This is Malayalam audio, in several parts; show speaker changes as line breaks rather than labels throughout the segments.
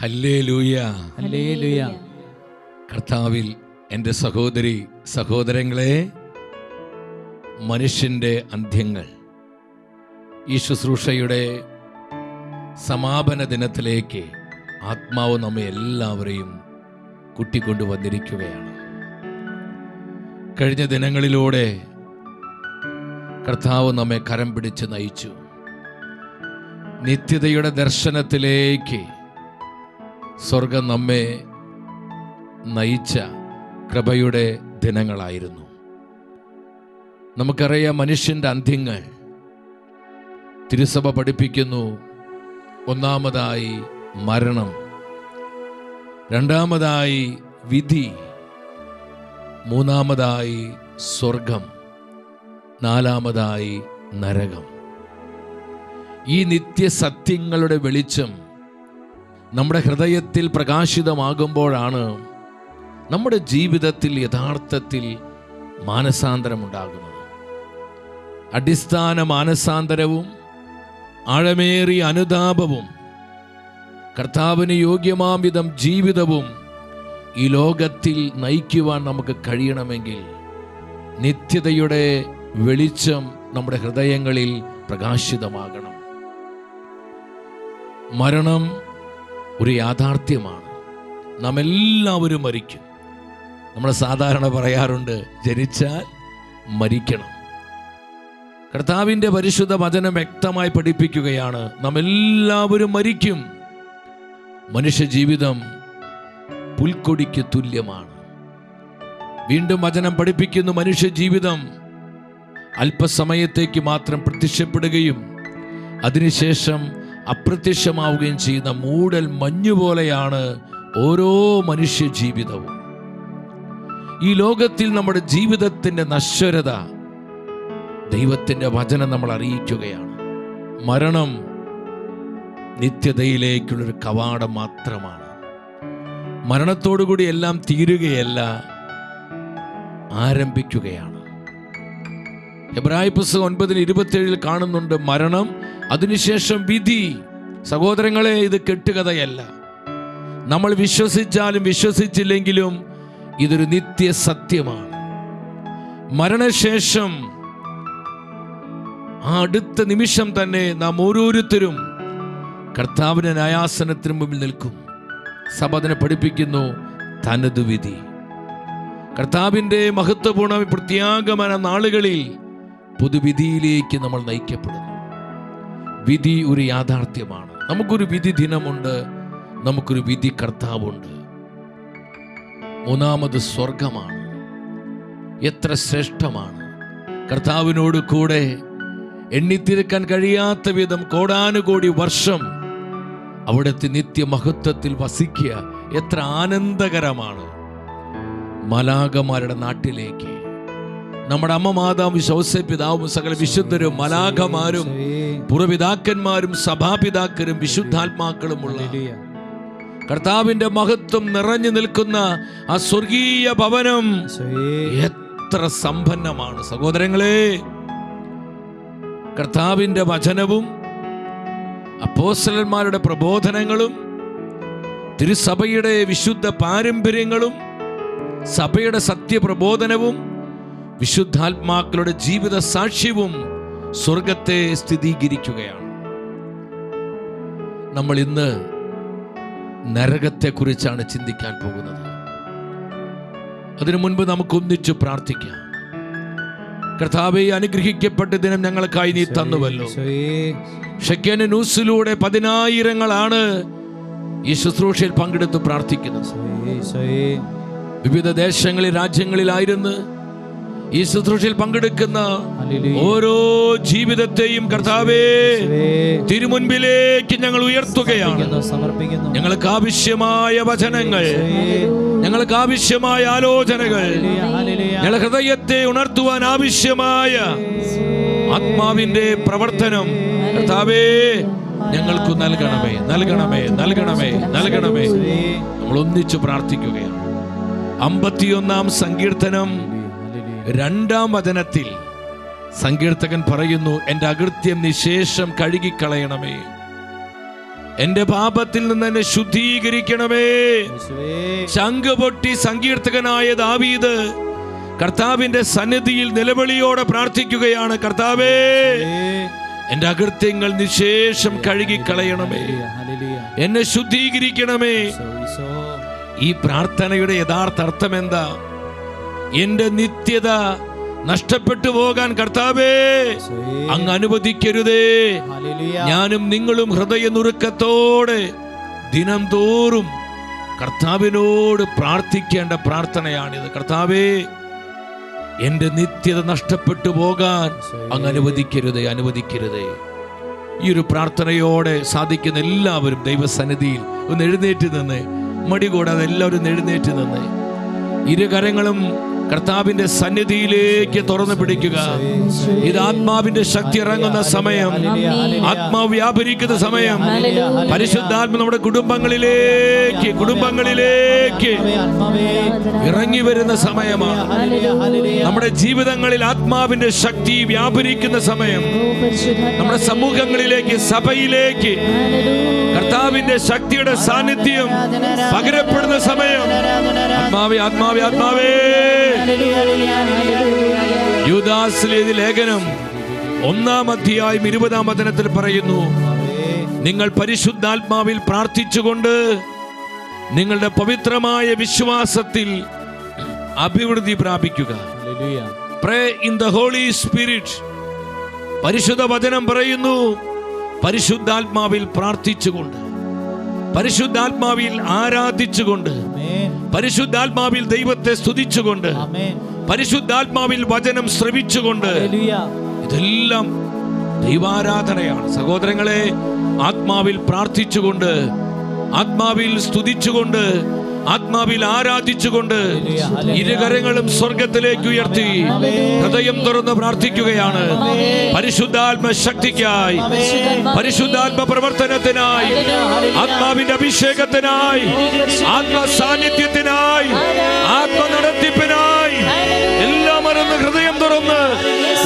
Hallelujah,
hallelujah.
കർത്താവിൽ എൻ്റെ സഹോദരി സഹോദരങ്ങളെ, മനുഷ്യൻ്റെ അന്ത്യങ്ങൾ ഈ ശുശ്രൂഷയുടെ സമാപന ദിനത്തിലേക്ക് ആത്മാവ് നമ്മെ എല്ലാവരെയും കൂട്ടിക്കൊണ്ടുവന്നിരിക്കുകയാണ്. കഴിഞ്ഞ ദിനങ്ങളിലൂടെ കർത്താവ് നമ്മെ കരം പിടിച്ച് നയിച്ചു. നിത്യതയുടെ ദർശനത്തിലേക്ക് സ്വർഗം നമ്മെ നയിച്ച കൃപയുടെ ദിനങ്ങളായിരുന്നു. നമുക്കറിയാം, മനുഷ്യൻ്റെ അന്ത്യങ്ങൾ തിരുസഭ പഠിപ്പിക്കുന്നു. ഒന്നാമതായി മരണം, രണ്ടാമതായി വിധി, മൂന്നാമതായി സ്വർഗം, നാലാമതായി നരകം. ഈ നിത്യസത്യങ്ങളുടെ വെളിച്ചം നമ്മുടെ ഹൃദയത്തിൽ പ്രകാശിതമാകുമ്പോഴാണ് നമ്മുടെ ജീവിതത്തിൽ യഥാർത്ഥത്തിൽ മാനസാന്തരമുണ്ടാകുന്നത്. അടിസ്ഥാന മാനസാന്തരവും ആഴമേറിയ അനുതാപവും കർത്താവിന് യോഗ്യമാം വിധം ജീവിതവും ഈ ലോകത്തിൽ നയിക്കുവാൻ നമുക്ക് കഴിയണമെങ്കിൽ നിത്യതയുടെ വെളിച്ചം നമ്മുടെ ഹൃദയങ്ങളിൽ പ്രകാശിതമാകണം. മരണം ഒരു യാഥാർത്ഥ്യമാണ്. നാം എല്ലാവരും മരിക്കും. നമ്മൾ സാധാരണ പറയാറുണ്ട്, ജനിച്ചാൽ മരിക്കണം. കർത്താവിൻ്റെ പരിശുദ്ധ വചനം വ്യക്തമായി പഠിപ്പിക്കുകയാണ്, നാം എല്ലാവരും മരിക്കും. മനുഷ്യ ജീവിതം പുൽക്കൊടിക്ക് തുല്യമാണ്. വീണ്ടും വചനം പഠിപ്പിക്കുന്നു, മനുഷ്യ ജീവിതം അല്പസമയത്തേക്ക് മാത്രം പ്രത്യക്ഷപ്പെടുകയും അതിനുശേഷം അപ്രത്യക്ഷമാവുകയും ചെയ്യുന്ന മൂടൽ മഞ്ഞുപോലെയാണ് ഓരോ മനുഷ്യ ജീവിതവും. ഈ ലോകത്തിൽ നമ്മുടെ ജീവിതത്തിൻ്റെ നശ്വരത ദൈവത്തിൻ്റെ വചനം നമ്മൾ അറിയിക്കുകയാണ്. മരണം നിത്യതയിലേക്കുള്ളൊരു കവാടം മാത്രമാണ്. മരണത്തോടുകൂടി എല്ലാം തീരുകയല്ല, ആരംഭിക്കുകയാണ്. എബ്രായ പുസ്തകം 9:27 കാണുന്നുണ്ട്, മരണം, അതിനുശേഷം വിധി. സഹോദരങ്ങളെ, ഇത് കെട്ടുകഥയല്ല. നമ്മൾ വിശ്വസിച്ചാലും വിശ്വസിച്ചില്ലെങ്കിലും ഇതൊരു നിത്യസത്യമാണ്. മരണശേഷം ആ അടുത്ത നിമിഷം തന്നെ നാം ഓരോരുത്തരും കർത്താവിന്റെ ന്യായാസനത്തിന് മുമ്പിൽ നിൽക്കും. സഭ അതിനെ പഠിപ്പിക്കുന്നു, തനതു വിധി. കർത്താവിൻ്റെ മഹത്വപൂർണ്ണ പ്രത്യാഗമന നാളുകളിൽ പൊതുവിധിയിലേക്ക് നമ്മൾ നയിക്കപ്പെടുന്നു. വിധി ഒരു യാഥാർത്ഥ്യമാണ്. നമുക്കൊരു വിധി ദിനമുണ്ട്, നമുക്കൊരു വിധി കർത്താവുണ്ട്. മൂന്നാമത് സ്വർഗമാണ്. എത്ര ശ്രേഷ്ഠമാണ്! കർത്താവിനോട് കൂടെ എണ്ണിത്തിരക്കാൻ കഴിയാത്ത വിധം കോടാനുകോടി വർഷം അവിടുത്തെ നിത്യമഹത്വത്തിൽ വസിക്കുക എത്ര ആനന്ദകരമാണ്. മലാഖമാരുടെ നാട്ടിലേക്ക് നമ്മുടെ അമ്മ മാതാവും ശൗസപിതാവും സകല വിശുദ്ധരും മലാഖമാരും പൂർവ്വപിതാക്കന്മാരും സഭാപിതാക്കരും വിശുദ്ധാത്മാക്കളുമുള്ള കർത്താവിന്റെ മഹത്വം നിറഞ്ഞു നിൽക്കുന്ന ആ സ്വർഗീയ ഭവനം എത്ര സമ്പന്നമാണ്. സഹോദരങ്ങളെ, കർത്താവിന്റെ വചനവും അപ്പോസ്തലന്മാരുടെ പ്രബോധനങ്ങളും തിരുസഭയുടെ വിശുദ്ധ പാരമ്പര്യങ്ങളും സഭയുടെ സത്യപ്രബോധനവും വിശുദ്ധാത്മാക്കളുടെ ജീവിത സാക്ഷ്യവും സ്വർഗത്തെ സ്ഥിരീകരിക്കുകയാണ്. നമ്മൾ ഇന്ന് നരകത്തെക്കുറിച്ചാണ് ചിന്തിക്കാൻ പോകുന്നത്. അതിനു മുൻപ് നമുക്കൊന്നിച്ചു പ്രാർത്ഥിക്കാം. കർത്താവേ, അനുഗ്രഹിക്കപ്പെട്ട ദിനം ഞങ്ങൾക്കായി നീ തന്നുവല്ലോ. ഷെക്കേന ന്യൂസിലൂടെ 10,000-ങ്ങളാണ് ഈ ശുശ്രൂഷയിൽ പങ്കെടുത്ത് പ്രാർത്ഥിക്കുന്നത്. വിവിധ ദേശങ്ങളിൽ, രാജ്യങ്ങളിലായിരുന്നു ഈ ശുശ്രൂഷയിൽ പങ്കെടുക്കുന്ന ഓരോ ജീവിതത്തെയും കർത്താവേ തിരുമുൻപിലേക്ക് ഞങ്ങൾ ഉയർത്തുകയാണ്. ഞങ്ങൾക്ക് ആവശ്യമായ വചനങ്ങൾ, ഞങ്ങൾക്ക് ആവശ്യമായ ആലോചനകൾ, ഞങ്ങളുടെ ഹൃദയത്തെ ഉണർത്തുവാൻ ആവശ്യമായ ആത്മാവിന്റെ പ്രവർത്തനം കർത്താവേ ഞങ്ങൾക്ക് നൽകണമേ, നൽകണമേ, നൽകണമേ, നൽകണമേ. നമ്മൾ ഒന്നിച്ചു പ്രാർത്ഥിക്കുകയാണ്. 51-ാം സങ്കീർത്തനം 2-ാം വചനത്തിൽ സങ്കീർത്തകൻ പറയുന്നു, എൻ്റെ അകൃത്യം നിശേഷം കഴുകിക്കളയണമേ. എന്റെ പാപത്തിൽ നിന്ന് എന്നെ ശുദ്ധീകരിക്കണമേ. ശംഖ് പൊട്ടി സങ്കീർത്തകനായ ദാവീദ് കർത്താവിന്റെ സന്നിധിയിൽ നിലവിളിയോടെ പ്രാർത്ഥിക്കുകയാണ്, കർത്താവേ എന്റെ അകൃത്യങ്ങൾ നിശേഷം കഴുകിക്കളയണമേ, എന്നെ ശുദ്ധീകരിക്കണമേ. ഈ പ്രാർത്ഥനയുടെ യഥാർത്ഥ അർത്ഥം എന്താ? എന്റെ നിത്യത നഷ്ടപ്പെട്ടു പോകാൻ കർത്താവേ അങ്ങ് അനുവദിക്കരുതേ. ഞാനും നിങ്ങളും ഹൃദയനുറുക്കത്തോടെ ദിനം തോറും കർത്താവിനോട് പ്രാർത്ഥിക്കേണ്ട പ്രാർത്ഥനയാണിത്. കർത്താവേ എന്റെ നിത്യത നഷ്ടപ്പെട്ടു പോകാൻ അങ്ങ് അനുവദിക്കരുതേ, അനുവദിക്കരുതേ. ഈ ഒരു പ്രാർത്ഥനയോടെ സാധിക്കുന്ന എല്ലാവരും ദൈവസന്നിധിയിൽ ഒന്ന് എഴുന്നേറ്റ് നിന്ന്, മടി കൂടാതെ എല്ലാവരും എഴുന്നേറ്റ് നിന്ന് ഇരുകരങ്ങളും കർത്താവിന്റെ സന്നിധിയിലേക്ക് തുറന്നു പിടിക്കുക. ഇത് ആത്മാവിന്റെ ശക്തി ഇറങ്ങുന്ന സമയം, ആത്മാവ് വ്യാപരിക്കുന്ന സമയം. പരിശുദ്ധാത്മ നമ്മുടെ കുടുംബങ്ങളിലേക്ക് ഇറങ്ങി വരുന്ന സമയമാണ്. നമ്മുടെ ജീവിതങ്ങളിൽ ആത്മാവിന്റെ ശക്തി വ്യാപരിക്കുന്ന സമയം. നമ്മുടെ സമൂഹങ്ങളിലേക്ക്, സഭയിലേക്ക് കർത്താവിന്റെ ശക്തിയുടെ സാന്നിധ്യം പകരപ്പെടുന്ന സമയം. ആത്മാവേ, ആത്മാവേ, ആത്മാവേ. യൂദാസിലെ ലേഖനം 1-ാം അധ്യായം 20-ാം വചനത്തിൽ പറയുന്നു, നിങ്ങൾ പരിശുദ്ധാത്മാവിൽ പ്രാർത്ഥിച്ചുകൊണ്ട് നിങ്ങളുടെ പവിത്രമായ വിശ്വാസത്തിൽ അഭിവൃദ്ധി പ്രാപിക്കുക. Pray in the Holy Spirit. പരിശുദ്ധ വചനം പറയുന്നു, പരിശുദ്ധാത്മാവിൽ പ്രാർത്ഥിച്ചുകൊണ്ട്, പരിശുദ്ധാത്മാവിൽ ആരാധിച്ചുകൊണ്ട്, പരിശുദ്ധാത്മാവിൽ ദൈവത്തെ സ്തുതിച്ചുകൊണ്ട്, പരിശുദ്ധാത്മാവിൽ വചനം ശ്രവിച്ചുകൊണ്ട്, ഇതെല്ലാം ദൈവാരാധനയാണ്. സഹോദരങ്ങളെ, ആത്മാവിൽ പ്രാർത്ഥിച്ചുകൊണ്ട്, ആത്മാവിൽ സ്തുതിച്ചുകൊണ്ട്, ആത്മാവിൽ ആരാധിച്ചുകൊണ്ട് ഇരുകരങ്ങളും സ്വർഗത്തിലേക്ക് ഉയർത്തി ഹൃദയം തുറന്ന് പ്രാർത്ഥിക്കുകയാണ്. പരിശുദ്ധാത്മ ശക്തിക്കായി, പരിശുദ്ധാത്മ പ്രവർത്തനത്തിനായി, ആത്മാവിന്റെ അഭിഷേകത്തിനായി, ആത്മ സാന്നിധ്യത്തിനായി, ആത്മ നടത്തിപ്പിനായി എല്ലാം മറന്ന് ഹൃദയം തുറന്ന്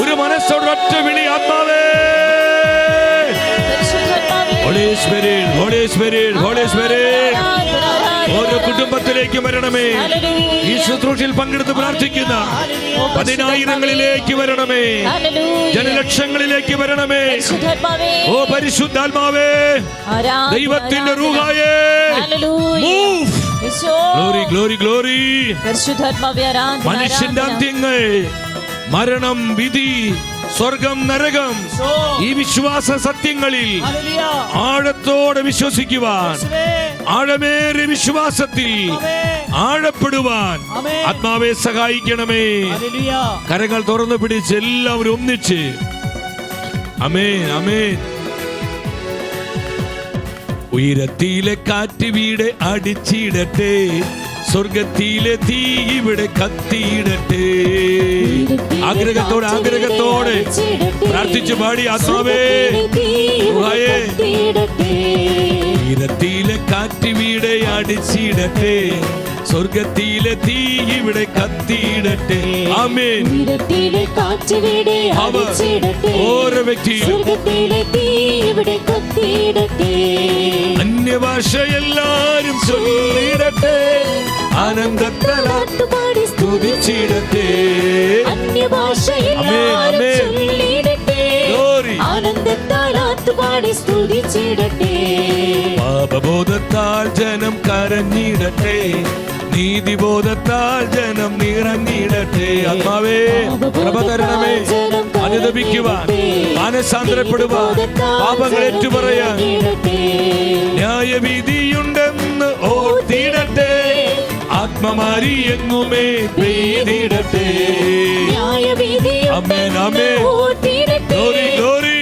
ഒരു മനസ്സോട് ഒറ്റ വിളി, ആത്മാവേ, holy spirit, holy spirit, holy spirit ഓരോ കുടുംബത്തിലേക്ക് വരണമേ. ഈ ശുശ്രൂഷയിൽ പങ്കെടുത്ത് പ്രാർത്ഥിക്കുന്ന 10,000ങ്ങളിലേക്ക് വരണമേ, ജനലക്ഷങ്ങളിലേക്ക് വരണമേ. ഓ പരിശുദ്ധാത്മാവേ, ദൈവത്തിന്റെ റൂഹായേ, മൂവ്. Glory, glory, glory. മനുഷ്യന്റെ അന്ത്യങ്ങൾ, മരണം, വിധി, സ്വർഗം, നരകം, ഈ വിശ്വാസ സത്യങ്ങളിൽ ആഴത്തോടെ വിശ്വസിക്കുവാൻ, ആഴമേറിയ വിശ്വാസത്തിൽ ആഴപ്പെടുവാൻ ആത്മാവെ സഹായിക്കണമേ. കരങ്ങൾ തുറന്നു പിടിച്ച് എല്ലാവരും ഒന്നിച്ച് ആമേൻ, ആമേൻ. ഉയരത്തിലെ കാറ്റ് വീട് അടിച്ചിടട്ടെ, സ്വർഗത്തിലെ തീ ഇവിടെ കത്തിയിടട്ടെ. ആഗ്രഹത്തോടെ, ആഗ്രഹത്തോടെ പ്രാർത്ഥിച്ചു പാടി, ആത്മാവേ, ഉയരത്തിലെ കാറ്റ് വീട് അടിച്ചിടട്ടെ, സ്വർഗത്തിലെ തീ ഇവിടെ കത്തിയിടട്ടെ. ആമേൻ. ഓരോ വ്യക്തിയും അന്യഭാഷ എല്ലാരും ചൊല്ലിടട്ടെ, ആനന്ദത്താൽ സ്തുതിച്ചിടട്ടെ. പാപബോധത്താൽ ജനം കരഞ്ഞിടട്ടെ, നീതിബോധത്താൽ ജനം നിറഞ്ഞിടട്ടെ. ആത്മാവേ, കൃപ തരണമേ. അനുദപിക്കുവാൻ, മാനസാന്തരപ്പെടുവാൻ, പാപങ്ങൾ ഏറ്റുപറയാൻ, ന്യായവിധിയുണ്ടെന്ന് ഓർത്തിടട്ടെ, ആത്മമാരി എങ്ങുമേ പെയ്തിടട്ടെ. ആമേൻ, ആമേൻ. Glory, glory.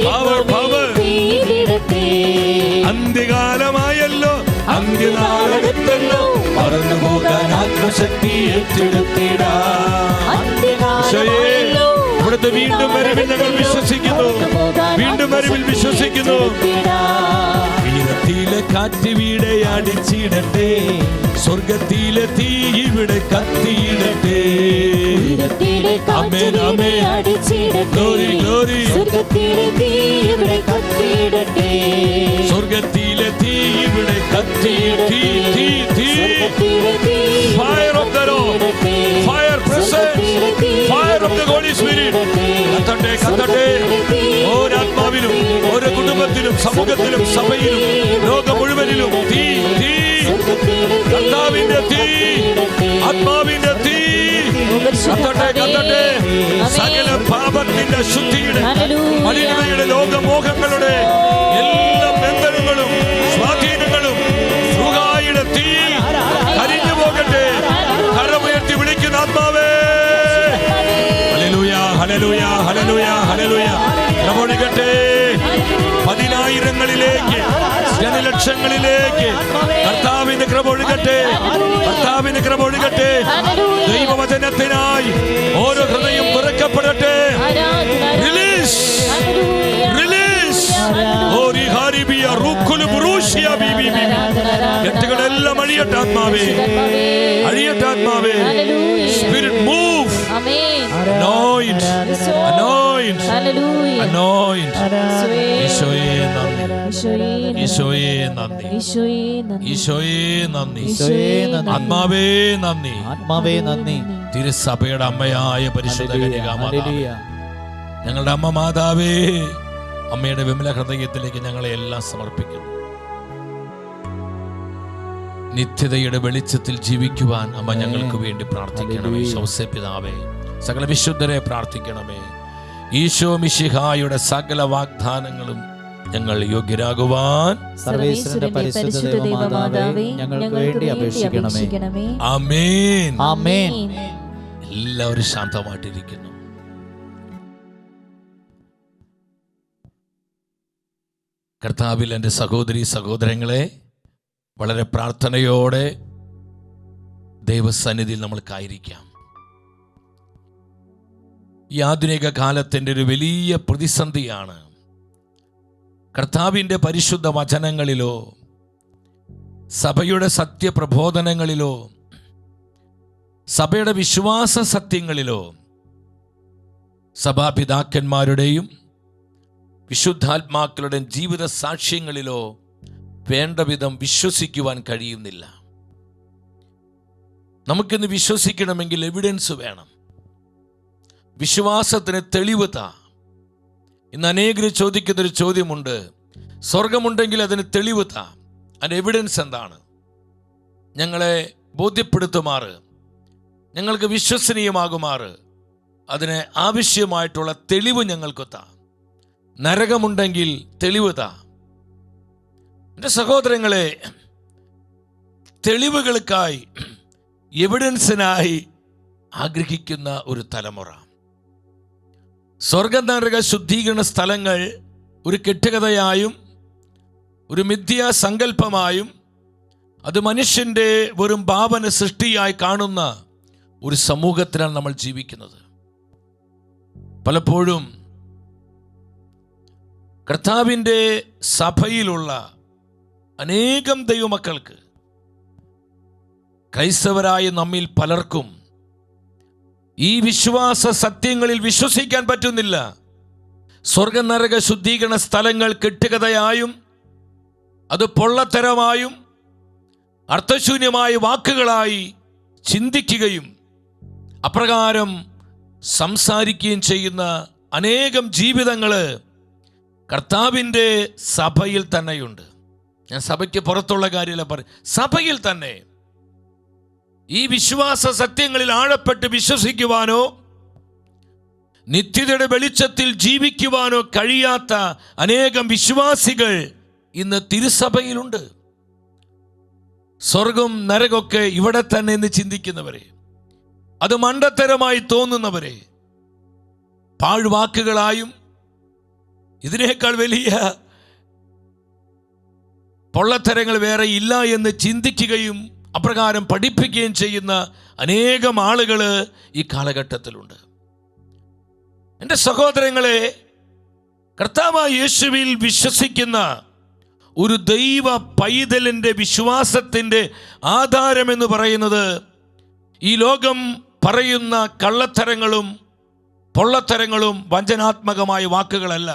Power, power. അന്ത്യകാലമായല്ലോ, അന്ത്യനാളെടുത്തല്ലോ, മറന്നു പോകാൻ ആത്മശക്തി ഏറ്റെടുത്തിടാം. ഇവിടുത്തെ വീണ്ടും വരവിൽ ഞങ്ങൾ വിശ്വസിക്കുന്നു. വീണ്ടും വീണ്ടും വരവിൽ വിശ്വസിക്കുന്നു. ഉയരത്തിലെ കാറ്റ് വീടെ അടിച്ചിടട്ടെ, സ്വർഗത്തിലെ തീ ഇവിടെ കത്തിയിടട്ടെ. ആമേൻ ആമേൻ. Glory glory. സ്വർഗത്തിലെ തീ ഇവിടെ കത്തിയിടട്ടെ. Fire of the Lord, fire presence, fire of the Holy Spirit. കത്തട്ടെ കത്തട്ടെ. ഓരോ ആത്മാവിലും ഓരോ കുടുംബത്തിലും സമൂഹത്തിലും സഭയിലും ലോകം മുഴുവനിലും തീ തീ, കർത്താവിന്റെ തീ, ആത്മാവിന്റെ തീ കത്തട്ടെ കത്തട്ടെ. സകല പാപത്തിന്റെ ശുദ്ധിയുടെ മലിനതയുടെ ലോകമോഹങ്ങളുടെ എല്ലാ ബന്ധനങ്ങളും സ്വാധീനങ്ങളും റുഹായുടെ തീ കരിഞ്ഞു പോകട്ടെ. കരമുയർത്തി വിളിക്കുന്ന ആത്മാവേ, ഹല്ലേലൂയ ഹല്ലേലൂയ ഹല്ലേലൂയ ഹല്ലേലൂയ. പ്രവചിക്കട്ടെ പതിനായിരങ്ങളിലേക്ക്, ജനലക്ഷങ്ങളിലേക്ക് കർത്താവിന്റെ കൃപ ഒഴുകട്ടെ, കർത്താവിന്റെ കൃപ ഒഴുകട്ടെ. ദൈവവചനത്തിനായി ഓരോ ഹൃദയം തുറക്കപ്പെടട്ടെ. Release release. കെട്ടുകളെല്ലാം അഴിയട്ടെ ആത്മാവേ, അഴിയട്ടെ ആത്മാവേ. Spirit move, anoint, anoint, anoint. ഈശോയേ നന്ദി, ഈശോയേ നന്ദി, ഈശോയേ നന്ദി, ആത്മാവേ നന്ദി, ആത്മാവേ നന്ദി. തിരുസഭയുടെ അമ്മയായ പരിശുദ്ധ കന്യകാമാതാവേ, ഞങ്ങളുടെ അമ്മ മാതാവേ, അമ്മയുടെ വിമല ഹൃദയത്തിലേക്ക് ഞങ്ങളെ എല്ലാം സമർപ്പിക്കുന്നു. നിത്യതയുടെ വെളിച്ചത്തിൽ ജീവിക്കുവാൻ അമ്മ ഞങ്ങൾക്ക് വേണ്ടി പ്രാർത്ഥിക്കണമേ. ഔസേപിതാവേ, സകല വിശുദ്ധരെ പ്രാർത്ഥിക്കണമേ. ഈശോ മിശിഹായുടെ സകല വാഗ്ദാനങ്ങളും ഞങ്ങൾ യോഗ്യരാകുവാൻ
സർവേശ്വരന്റെ പരിശുദ്ധ ദൈവമാതാവേ ഞങ്ങൾക്ക് വേണ്ടി അപേക്ഷിക്കണമേ.
ആമേൻ
ആമേൻ.
എല്ലാവരും ശാന്തമായിട്ടിരിക്കുന്നു. കർത്താവിൽ എൻ്റെ സഹോദരി സഹോദരങ്ങളെ, വളരെ പ്രാർത്ഥനയോടെ ദൈവസന്നിധിയിൽ നമ്മൾക്കായിരിക്കാം. ഈ ആധുനിക കാലത്തിൻ്റെ ഒരു വലിയ പ്രതിസന്ധിയാണ് കർത്താവിൻ്റെ പരിശുദ്ധ വചനങ്ങളിലോ സഭയുടെ സത്യപ്രബോധനങ്ങളിലോ സഭയുടെ വിശ്വാസ സത്യങ്ങളിലോ സഭാപിതാക്കന്മാരുടെയും വിശുദ്ധാത്മാക്കളുടെയും ജീവിത സാക്ഷ്യങ്ങളിലോ വേണ്ട വിധം വിശ്വസിക്കുവാൻ കഴിയുന്നില്ല. നമുക്കിന്ന് വിശ്വസിക്കണമെങ്കിൽ എവിഡൻസ് വേണം, വിശ്വാസത്തിന് തെളിവ് താ. ഇന്ന് അനേകർ ചോദിക്കുന്നൊരു ചോദ്യമുണ്ട്, സ്വർഗമുണ്ടെങ്കിൽ അതിന് തെളിവ് താ, അതിന് എവിഡൻസ് എന്താണ്? ഞങ്ങളെ ബോധ്യപ്പെടുത്തുമാറ്, ഞങ്ങൾക്ക് വിശ്വസനീയമാകുമാറ് അതിന് ആവശ്യമായിട്ടുള്ള തെളിവ് ഞങ്ങൾക്ക് താ. നരകമുണ്ടെങ്കിൽ തെളിവ് താ. എൻ്റെ സഹോദരങ്ങളെ, തെളിവുകൾക്കായി എവിഡൻസിനായി ആഗ്രഹിക്കുന്ന ഒരു തലമുറ. സ്വർഗ നരക ശുദ്ധീകരണ സ്ഥലങ്ങൾ ഒരു കെട്ടുകഥയായും ഒരു മിഥ്യാ സങ്കല്പമായും അത് മനുഷ്യൻ്റെ വെറും ഭാവന സൃഷ്ടിയായി കാണുന്ന ഒരു സമൂഹത്തിലാണ് നമ്മൾ ജീവിക്കുന്നത്. പലപ്പോഴും കർത്താവിൻ്റെ സഭയിലുള്ള അനേകം ദൈവമക്കൾക്ക്, ക്രൈസ്തവരായ നമ്മിൽ പലർക്കും ഈ വിശ്വാസ സത്യങ്ങളിൽ വിശ്വസിക്കാൻ പറ്റുന്നില്ല. സ്വർഗ നരക ശുദ്ധീകരണ സ്ഥലങ്ങൾ കെട്ടുകഥയായും അത് പൊള്ളത്തരമായും അർത്ഥശൂന്യമായ വാക്കുകളായി ചിന്തിക്കുകയും അപ്രകാരം സംസാരിക്കുകയും ചെയ്യുന്ന അനേകം ജീവിതങ്ങൾ കർത്താവിൻ്റെ സഭയിൽ തന്നെയുണ്ട്. ഞാൻ സഭയ്ക്ക് പുറത്തുള്ള കാര്യമല്ല പറയും, സഭയിൽ തന്നെ ഈ വിശ്വാസ സത്യങ്ങളിൽ ആഴപ്പെട്ട് വിശ്വസിക്കുവാനോ നിത്യതയുടെ വെളിച്ചത്തിൽ ജീവിക്കുവാനോ കഴിയാത്ത അനേകം വിശ്വാസികൾ ഇന്ന് തിരുസഭയിലുണ്ട്. സ്വർഗം നരകമൊക്കെ ഇവിടെ തന്നെ എന്ന് ചിന്തിക്കുന്നവരെ, അത് മണ്ടത്തരമായി തോന്നുന്നവരെ, പാഴ്വാക്കുകളായും ഇതിനേക്കാൾ വലിയ പൊള്ളത്തരങ്ങൾ വേറെ ഇല്ല എന്ന് ചിന്തിക്കുകയും അപ്രകാരം പഠിപ്പിക്കുകയും ചെയ്യുന്ന അനേകം ആളുകൾ ഈ കാലഘട്ടത്തിലുണ്ട്. എൻ്റെ സഹോദരങ്ങളെ, കർത്താവായ യേശുവിൽ വിശ്വസിക്കുന്ന ഒരു ദൈവ പൈതലിൻ്റെ വിശ്വാസത്തിൻ്റെ ആധാരമെന്ന് പറയുന്നത് ഈ ലോകം പറയുന്ന കള്ളത്തരങ്ങളും പൊള്ളത്തരങ്ങളും വഞ്ചനാത്മകമായ വാക്കുകളല്ല.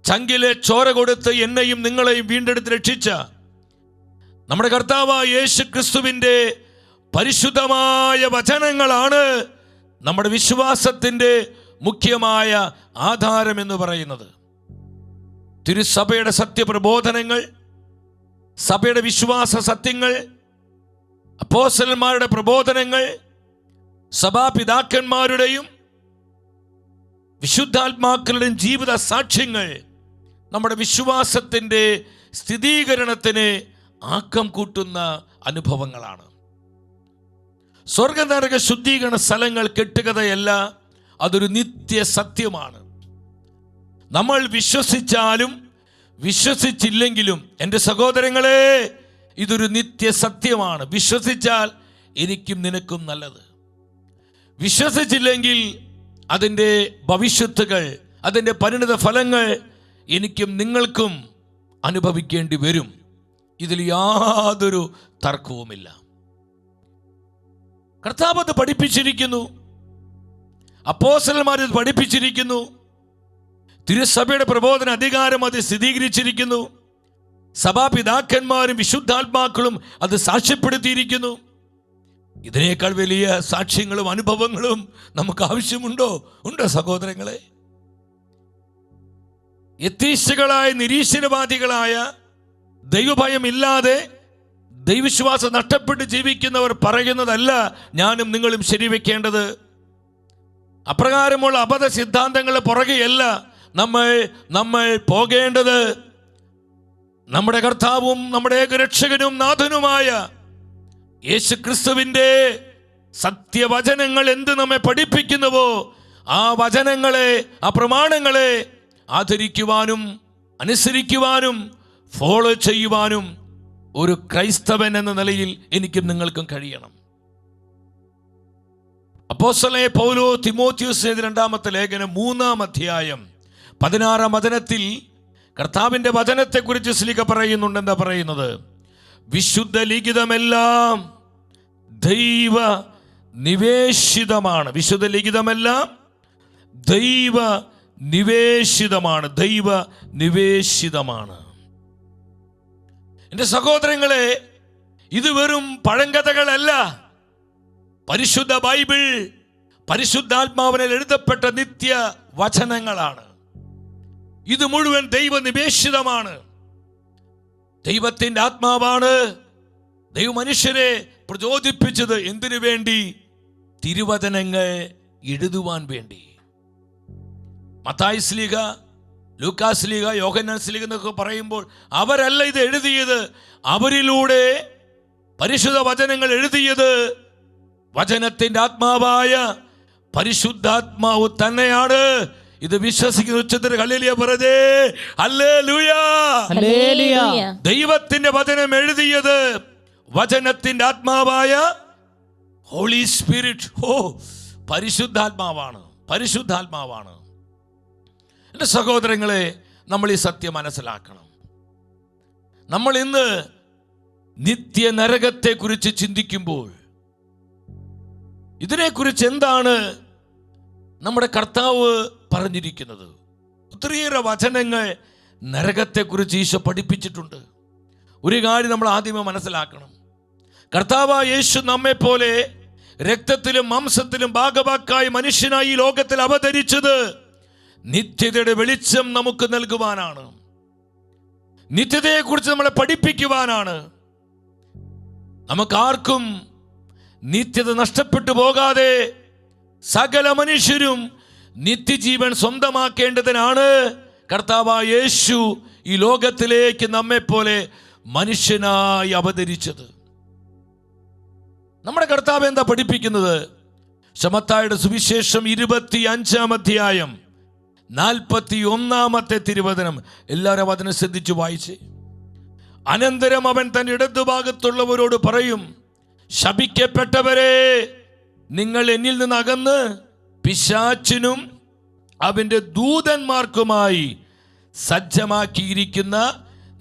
ചങ്കിലെ ചോര കൊടുത്ത് എന്നെയും നിങ്ങളെയും വീണ്ടെടുത്ത് രക്ഷിച്ച നമ്മുടെ കർത്താവായ യേശു ക്രിസ്തുവിൻ്റെ പരിശുദ്ധമായ വചനങ്ങളാണ് നമ്മുടെ വിശ്വാസത്തിൻ്റെ മുഖ്യമായ ആധാരമെന്ന് പറയുന്നത്. തിരുസഭയുടെ സത്യപ്രബോധനങ്ങൾ, സഭയുടെ വിശ്വാസ സത്യങ്ങൾ, അപ്പോസ്തലന്മാരുടെ പ്രബോധനങ്ങൾ, സഭാപിതാക്കന്മാരുടെയും വിശുദ്ധാത്മാക്കളുടെയും ജീവിത സാക്ഷ്യങ്ങൾ നമ്മുടെ വിശ്വാസത്തിൻ്റെ സ്ഥിരീകരണത്തിന് ആക്കം കൂട്ടുന്ന അനുഭവങ്ങളാണ്. സ്വർഗനരക ശുദ്ധീകരണ സ്ഥലങ്ങൾ കെട്ടുകഥയല്ല, അതൊരു നിത്യ സത്യമാണ്. നമ്മൾ വിശ്വസിച്ചാലും വിശ്വസിച്ചില്ലെങ്കിലും എൻ്റെ സഹോദരങ്ങളെ, ഇതൊരു നിത്യ സത്യമാണ്. വിശ്വസിച്ചാൽ എനിക്കും നിനക്കും നല്ലത്. വിശ്വസിച്ചില്ലെങ്കിൽ അതിൻ്റെ ഭവിഷ്യത്തുകൾ, അതിൻ്റെ പരിണിത ഫലങ്ങൾ എനിക്കും നിങ്ങൾക്കും അനുഭവിക്കേണ്ടി വരും. ഇതിൽ യാതൊരു തർക്കവുമില്ല. കർത്താവ് അത് പഠിപ്പിച്ചിരിക്കുന്നു, അപ്പോസ്തലന്മാർ അത് പഠിപ്പിച്ചിരിക്കുന്നു, തിരുസഭയുടെ പ്രബോധന അധികാരം അത് സ്ഥിരീകരിച്ചിരിക്കുന്നു, സഭാപിതാക്കന്മാരും വിശുദ്ധാത്മാക്കളും അത് സാക്ഷ്യപ്പെടുത്തിയിരിക്കുന്നു. ഇതിനേക്കാൾ വലിയ സാക്ഷ്യങ്ങളും അനുഭവങ്ങളും നമുക്ക് ആവശ്യമുണ്ടോ? ഉണ്ടോ സഹോദരങ്ങളെ? എത്തീസ്റ്റുകളായ, നിരീശ്വരവാദികളായ, ദൈവഭയമില്ലാതെ ദൈവവിശ്വാസം നഷ്ടപ്പെട്ട് ജീവിക്കുന്നവർ പറയുന്നതല്ല ഞാനും നിങ്ങളും ശരിവെക്കേണ്ടത്. അപ്രകാരമുള്ള അബദ്ധ സിദ്ധാന്തങ്ങളുടെ പുറകെയല്ല നമ്മൾ പോകേണ്ടത്. നമ്മുടെ കർത്താവും നമ്മുടെ ഏകരക്ഷകനും നാഥനുമായ യേശു ക്രിസ്തുവിൻ്റെ സത്യവചനങ്ങൾ എന്ത് നമ്മെ പഠിപ്പിക്കുന്നുവോ ആ വചനങ്ങളെ, ആ പ്രമാണങ്ങളെ ആദരിക്കുവാനും അനുസരിക്കുവാനും ഫോളോ ചെയ്യുവാനും ഒരു ക്രൈസ്തവൻ എന്ന നിലയിൽ എനിക്കും നിങ്ങൾക്കും കഴിയണം. അപ്പോസ്തലനായ പൗലോ തിമോത്തിയോസിന്റെ 2-ാമത്തെ ലേഖനം 3-ാം അധ്യായം 16-ാം വചനത്തിൽ കർത്താവിൻ്റെ വചനത്തെക്കുറിച്ച് ശ്ലീഹ പറയുന്നുണ്ട്. എന്താ പറയുന്നത്? വിശുദ്ധ ലിഖിതമെല്ലാം ദൈവ നിവേശിതമാണ്. വിശുദ്ധ ലിഖിതമെല്ലാം ദൈവ നിവേശിതമാണ്. ദൈവ നിവേശിതമാണ്. എൻ്റെ സഹോദരങ്ങളെ, ഇത് വെറും പഴങ്കഥകളല്ല. പരിശുദ്ധ ബൈബിൾ പരിശുദ്ധാത്മാവിനാൽ എഴുതപ്പെട്ട നിത്യ വചനങ്ങളാണ്. ഇത് മുഴുവൻ ദൈവനിവേശിതമാണ്. ദൈവത്തിൻ്റെ ആത്മാവാണ് ദൈവ മനുഷ്യരെ പ്രചോദിപ്പിച്ചത്. എന്തിനു വേണ്ടി? തിരുവചനങ്ങൾ എഴുതുവാൻ വേണ്ടി. മത്തായി ശ്ലീഹ, ലൂക്കാസ് ശ്ലീഹ, യോഹന്നാൻ ശ്ലീഹ എന്നൊക്കെ പറയുമ്പോൾ അവരല്ല ഇത് എഴുതിയത്. അവരിലൂടെ പരിശുദ്ധ വചനങ്ങൾ എഴുതിയത് വചനത്തിൻ്റെ ആത്മാവായ പരിശുദ്ധാത്മാവ് തന്നെയാണ്. ഇത് വിശ്വസിക്കുന്ന ഉച്ചത്തിൽ ഹല്ലേലൂയ പറഞ്ഞേ. ഹല്ലേലൂയ. ദൈവത്തിന്റെ വചനം എഴുതിയത് വചനത്തിന്റെ ആത്മാവായ ഹോളി സ്പിരിറ്റ്, പരിശുദ്ധാത്മാവാണ്. പരിശുദ്ധാത്മാവാണ്. എൻ്റെ സഹോദരങ്ങളെ, നമ്മൾ ഈ സത്യം മനസ്സിലാക്കണം. നമ്മൾ ഇന്ന് നിത്യ നരകത്തെക്കുറിച്ച് ചിന്തിക്കുമ്പോൾ ഇതിനെക്കുറിച്ച് എന്താണ് നമ്മുടെ കർത്താവ് പറഞ്ഞിരിക്കുന്നത്? ഒത്തിരിയേറെ വചനങ്ങൾ നരകത്തെക്കുറിച്ച് ഈശോ പഠിപ്പിച്ചിട്ടുണ്ട്. ഒരു കാര്യം നമ്മൾ ആദ്യമേ മനസ്സിലാക്കണം. കർത്താവായ യേശു നമ്മെപ്പോലെ രക്തത്തിലും മാംസത്തിലും ഭാഗവാക്കായി മനുഷ്യനായി ഈ ലോകത്തിൽ അവതരിച്ചത് നിത്യതയുടെ വെളിച്ചം നമുക്ക് നൽകുവാനാണ്. നിത്യതയെക്കുറിച്ച് നമ്മളെ പഠിപ്പിക്കുവാനാണ്. നമുക്കാർക്കും നിത്യത നഷ്ടപ്പെട്ടു പോകാതെ സകല മനുഷ്യരും നിത്യജീവൻ സ്വന്തമാക്കേണ്ടതിനാണ് കർത്താവായ യേശു ഈ ലോകത്തിലേക്ക് നമ്മെപ്പോലെ മനുഷ്യനായി അവതരിച്ചത്. നമ്മുടെ കർത്താവ് എന്താ പഠിപ്പിക്കുന്നത്? മത്തായിയുടെ സുവിശേഷം 25-ാം അധ്യായം 41-ാമത്തെ തിരുവചനം. എല്ലാവരും അതിനെ ശ്രദ്ധിച്ചു വായിച്ച്. അനന്തരം അവൻ തന്റെ ഇടതുഭാഗത്തുള്ളവരോട് പറയും, ശപിക്കപ്പെട്ടവരെ, നിങ്ങൾ എന്നിൽ നിന്ന് അകന്ന് പിശാചിനും അവന്റെ ദൂതന്മാർക്കുമായി സജ്ജമാക്കിയിരിക്കുന്ന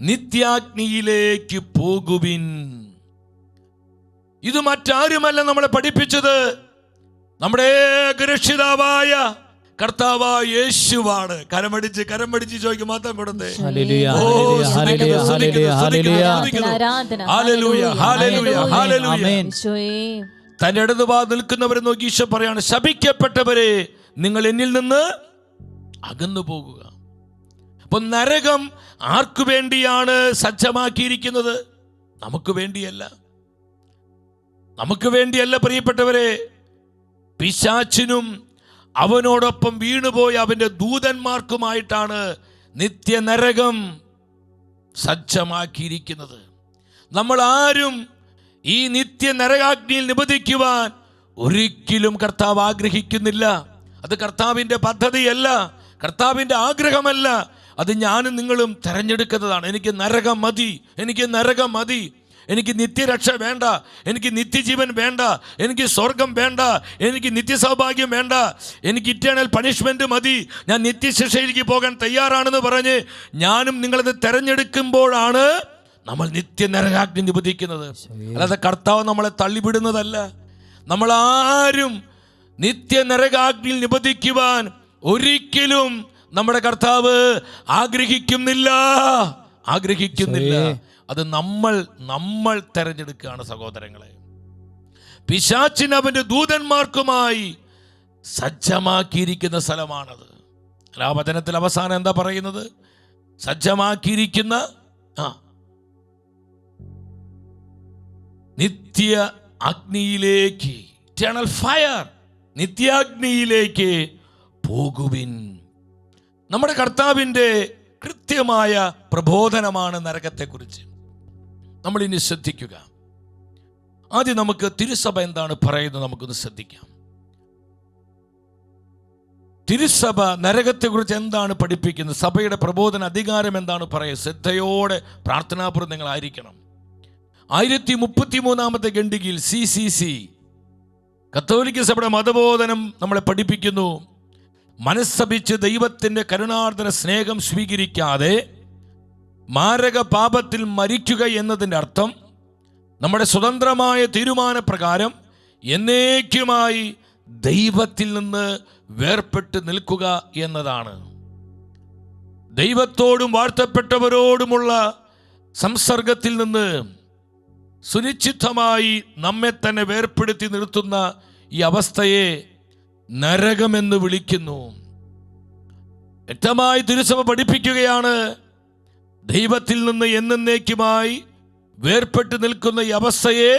നിത്യാഗ്നിയിലേക്ക് പോകുവിൻ. ഇത് മറ്റാരുമല്ല നമ്മളെ പഠിപ്പിച്ചത്, നമ്മുടെ രക്ഷിതാവായ കർത്താവായ യേശുവാണ്. കരമടിച്ച് ചോദിക്കും മാത്രം കൊടുത്തേ. തന്റെ ഇടതുഭാഗം നിൽക്കുന്നവരെ നോക്കി ഈശോ പറയാണ്, ശപിക്കപ്പെട്ടവരെ നിങ്ങൾ എന്നിൽ നിന്ന് അകന്നു പോകുക. അപ്പൊ നരകം ആർക്കു വേണ്ടിയാണ് സജ്ജമാക്കിയിരിക്കുന്നത്? നമുക്ക് വേണ്ടിയല്ല, നമുക്ക് വേണ്ടിയല്ല പ്രിയപ്പെട്ടവരെ. പിശാചിനും അവനോടൊപ്പം വീണുപോയ അവന്റെ ദൂതന്മാർക്കുമായിട്ടാണ് നിത്യനരകം സജ്ജമാക്കിയിരിക്കുന്നത്. നമ്മൾ ആരും ഈ നിത്യനരകാഗ്നിയിൽ നിബന്ധിക്കുവാൻ ഒരിക്കലും കർത്താവ് ആഗ്രഹിക്കുന്നില്ല. അത് കർത്താവിൻ്റെ പദ്ധതിയല്ല, കർത്താവിൻ്റെ ആഗ്രഹമല്ല. അത് ഞാനും നിങ്ങളും തിരഞ്ഞെടുക്കുന്നതാണ്. എനിക്ക് നരകം മതി, എനിക്ക് നരകം മതി, എനിക്ക് നിത്യരക്ഷ വേണ്ട, എനിക്ക് നിത്യജീവൻ വേണ്ട, എനിക്ക് സ്വർഗം വേണ്ട, എനിക്ക് നിത്യസൗഭാഗ്യം വേണ്ട, എനിക്ക് ഇറ്റേണൽ പണിഷ്മെന്റ് മതി, ഞാൻ നിത്യശിക്ഷയിലേക്ക് പോകാൻ തയ്യാറാണെന്ന് പറഞ്ഞ് ഞാനും നിങ്ങളത് തിരഞ്ഞെടുക്കുമ്പോഴാണ് നമ്മൾ നിത്യനരകാഗ്നി നിബന്ധിക്കുന്നത്. അല്ലാതെ കർത്താവ് നമ്മളെ തള്ളിവിടുന്നതല്ല. നമ്മളാരും നിത്യനരകാഗ്നിയിൽ നിബന്ധിക്കുവാൻ ഒരിക്കലും നമ്മുടെ കർത്താവ് ആഗ്രഹിക്കുന്നില്ല. അത് നമ്മൾ തെരഞ്ഞെടുക്കുകയാണ് സഹോദരങ്ങളെ. പിശാചിന് അവന്റെ ദൂതന്മാർക്കുമായി സജ്ജമാക്കിയിരിക്കുന്ന സ്ഥലമാണത്. ആ വചനത്തിൽ അവസാനം എന്താ പറയുന്നത്? സജ്ജമാക്കിയിരിക്കുന്ന നിത്യ അഗ്നിയിലേക്ക്, ഇറ്റേണൽ ഫയർ, നിത്യാഗ്നിയിലേക്ക് പോകുവിൻ. നമ്മുടെ കർത്താവിൻ്റെ കൃത്യമായ പ്രബോധനമാണ് നരകത്തെക്കുറിച്ച്. നമ്മൾ ഇനി ശ്രദ്ധിക്കുക. ആദ്യം നമുക്ക് തിരുസഭ എന്താണ് പറയുന്നത് നമുക്കൊന്ന് ശ്രദ്ധിക്കാം. തിരുസഭ നരകത്തെക്കുറിച്ച് എന്താണ് പഠിപ്പിക്കുന്നത്? സഭയുടെ പ്രബോധന അധികാരം എന്താണ് പറയുന്നത്? ശ്രദ്ധയോടെ പ്രാർത്ഥനാപൂർവ്വം നിങ്ങളായിരിക്കണം. 1033 ഖണ്ഡികയിൽ CCC കത്തോലിക്ക സഭയുടെ മതബോധനം നമ്മളെ പഠിപ്പിക്കുന്നു. മനസ്സപിച്ച് ദൈവത്തിൻ്റെ കരുണാർദ്ര സ്നേഹം സ്വീകരിക്കാതെ മാരക പാപത്തിൽ മരിക്കുക എന്നതിൻ്റെ അർത്ഥം നമ്മുടെ സ്വതന്ത്രമായ തീരുമാനപ്രകാരം എന്നേക്കുമായി ദൈവത്തിൽ നിന്ന് വേർപെട്ട് നിൽക്കുക എന്നതാണ്. ദൈവത്തോടും വാഴ്ത്തപ്പെട്ടവരോടുമുള്ള സംസർഗത്തിൽ നിന്ന് സുനിശ്ചിതമായി നമ്മെ തന്നെ വേർപ്പെടുത്തി നിർത്തുന്ന ഈ അവസ്ഥയെ നരകമെന്ന് വിളിക്കുന്നു. വ്യക്തമായി തിരുസഭ പഠിപ്പിക്കുകയാണ്, ദൈവത്തിൽ നിന്ന് എന്നേക്കുമായി വേർപെട്ട് നിൽക്കുന്ന ഈ അവസ്ഥയെ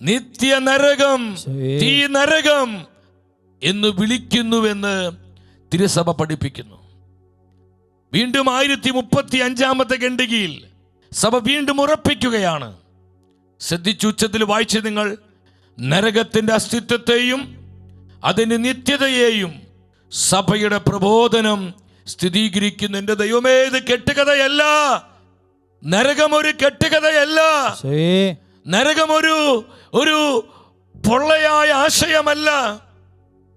നിത്യനരകം, തീ നരകം എന്ന് വിളിക്കുന്നുവെന്ന് തിരുസഭ പഠിപ്പിക്കുന്നു. വീണ്ടും 1035 ഖണ്ഡികയിൽ സഭ വീണ്ടും ഉറപ്പിക്കുകയാണ്. ശ്രദ്ധിച്ചുച്ചത്തിൽ വായിച്ച് നിങ്ങൾ, നരകത്തിൻ്റെ അസ്തിത്വത്തെയും അതിൻ്റെ നിത്യതയെയും സഭയുടെ പ്രബോധനം സ്ഥിരീകരിക്കുന്നു. എൻ്റെ ദൈവമേ, ഇത് കെട്ടുകഥയല്ല. നരകം ഒരു കെട്ടുകഥയല്ല. നരകം ഒരു പൊള്ളയായ ആശയമല്ല.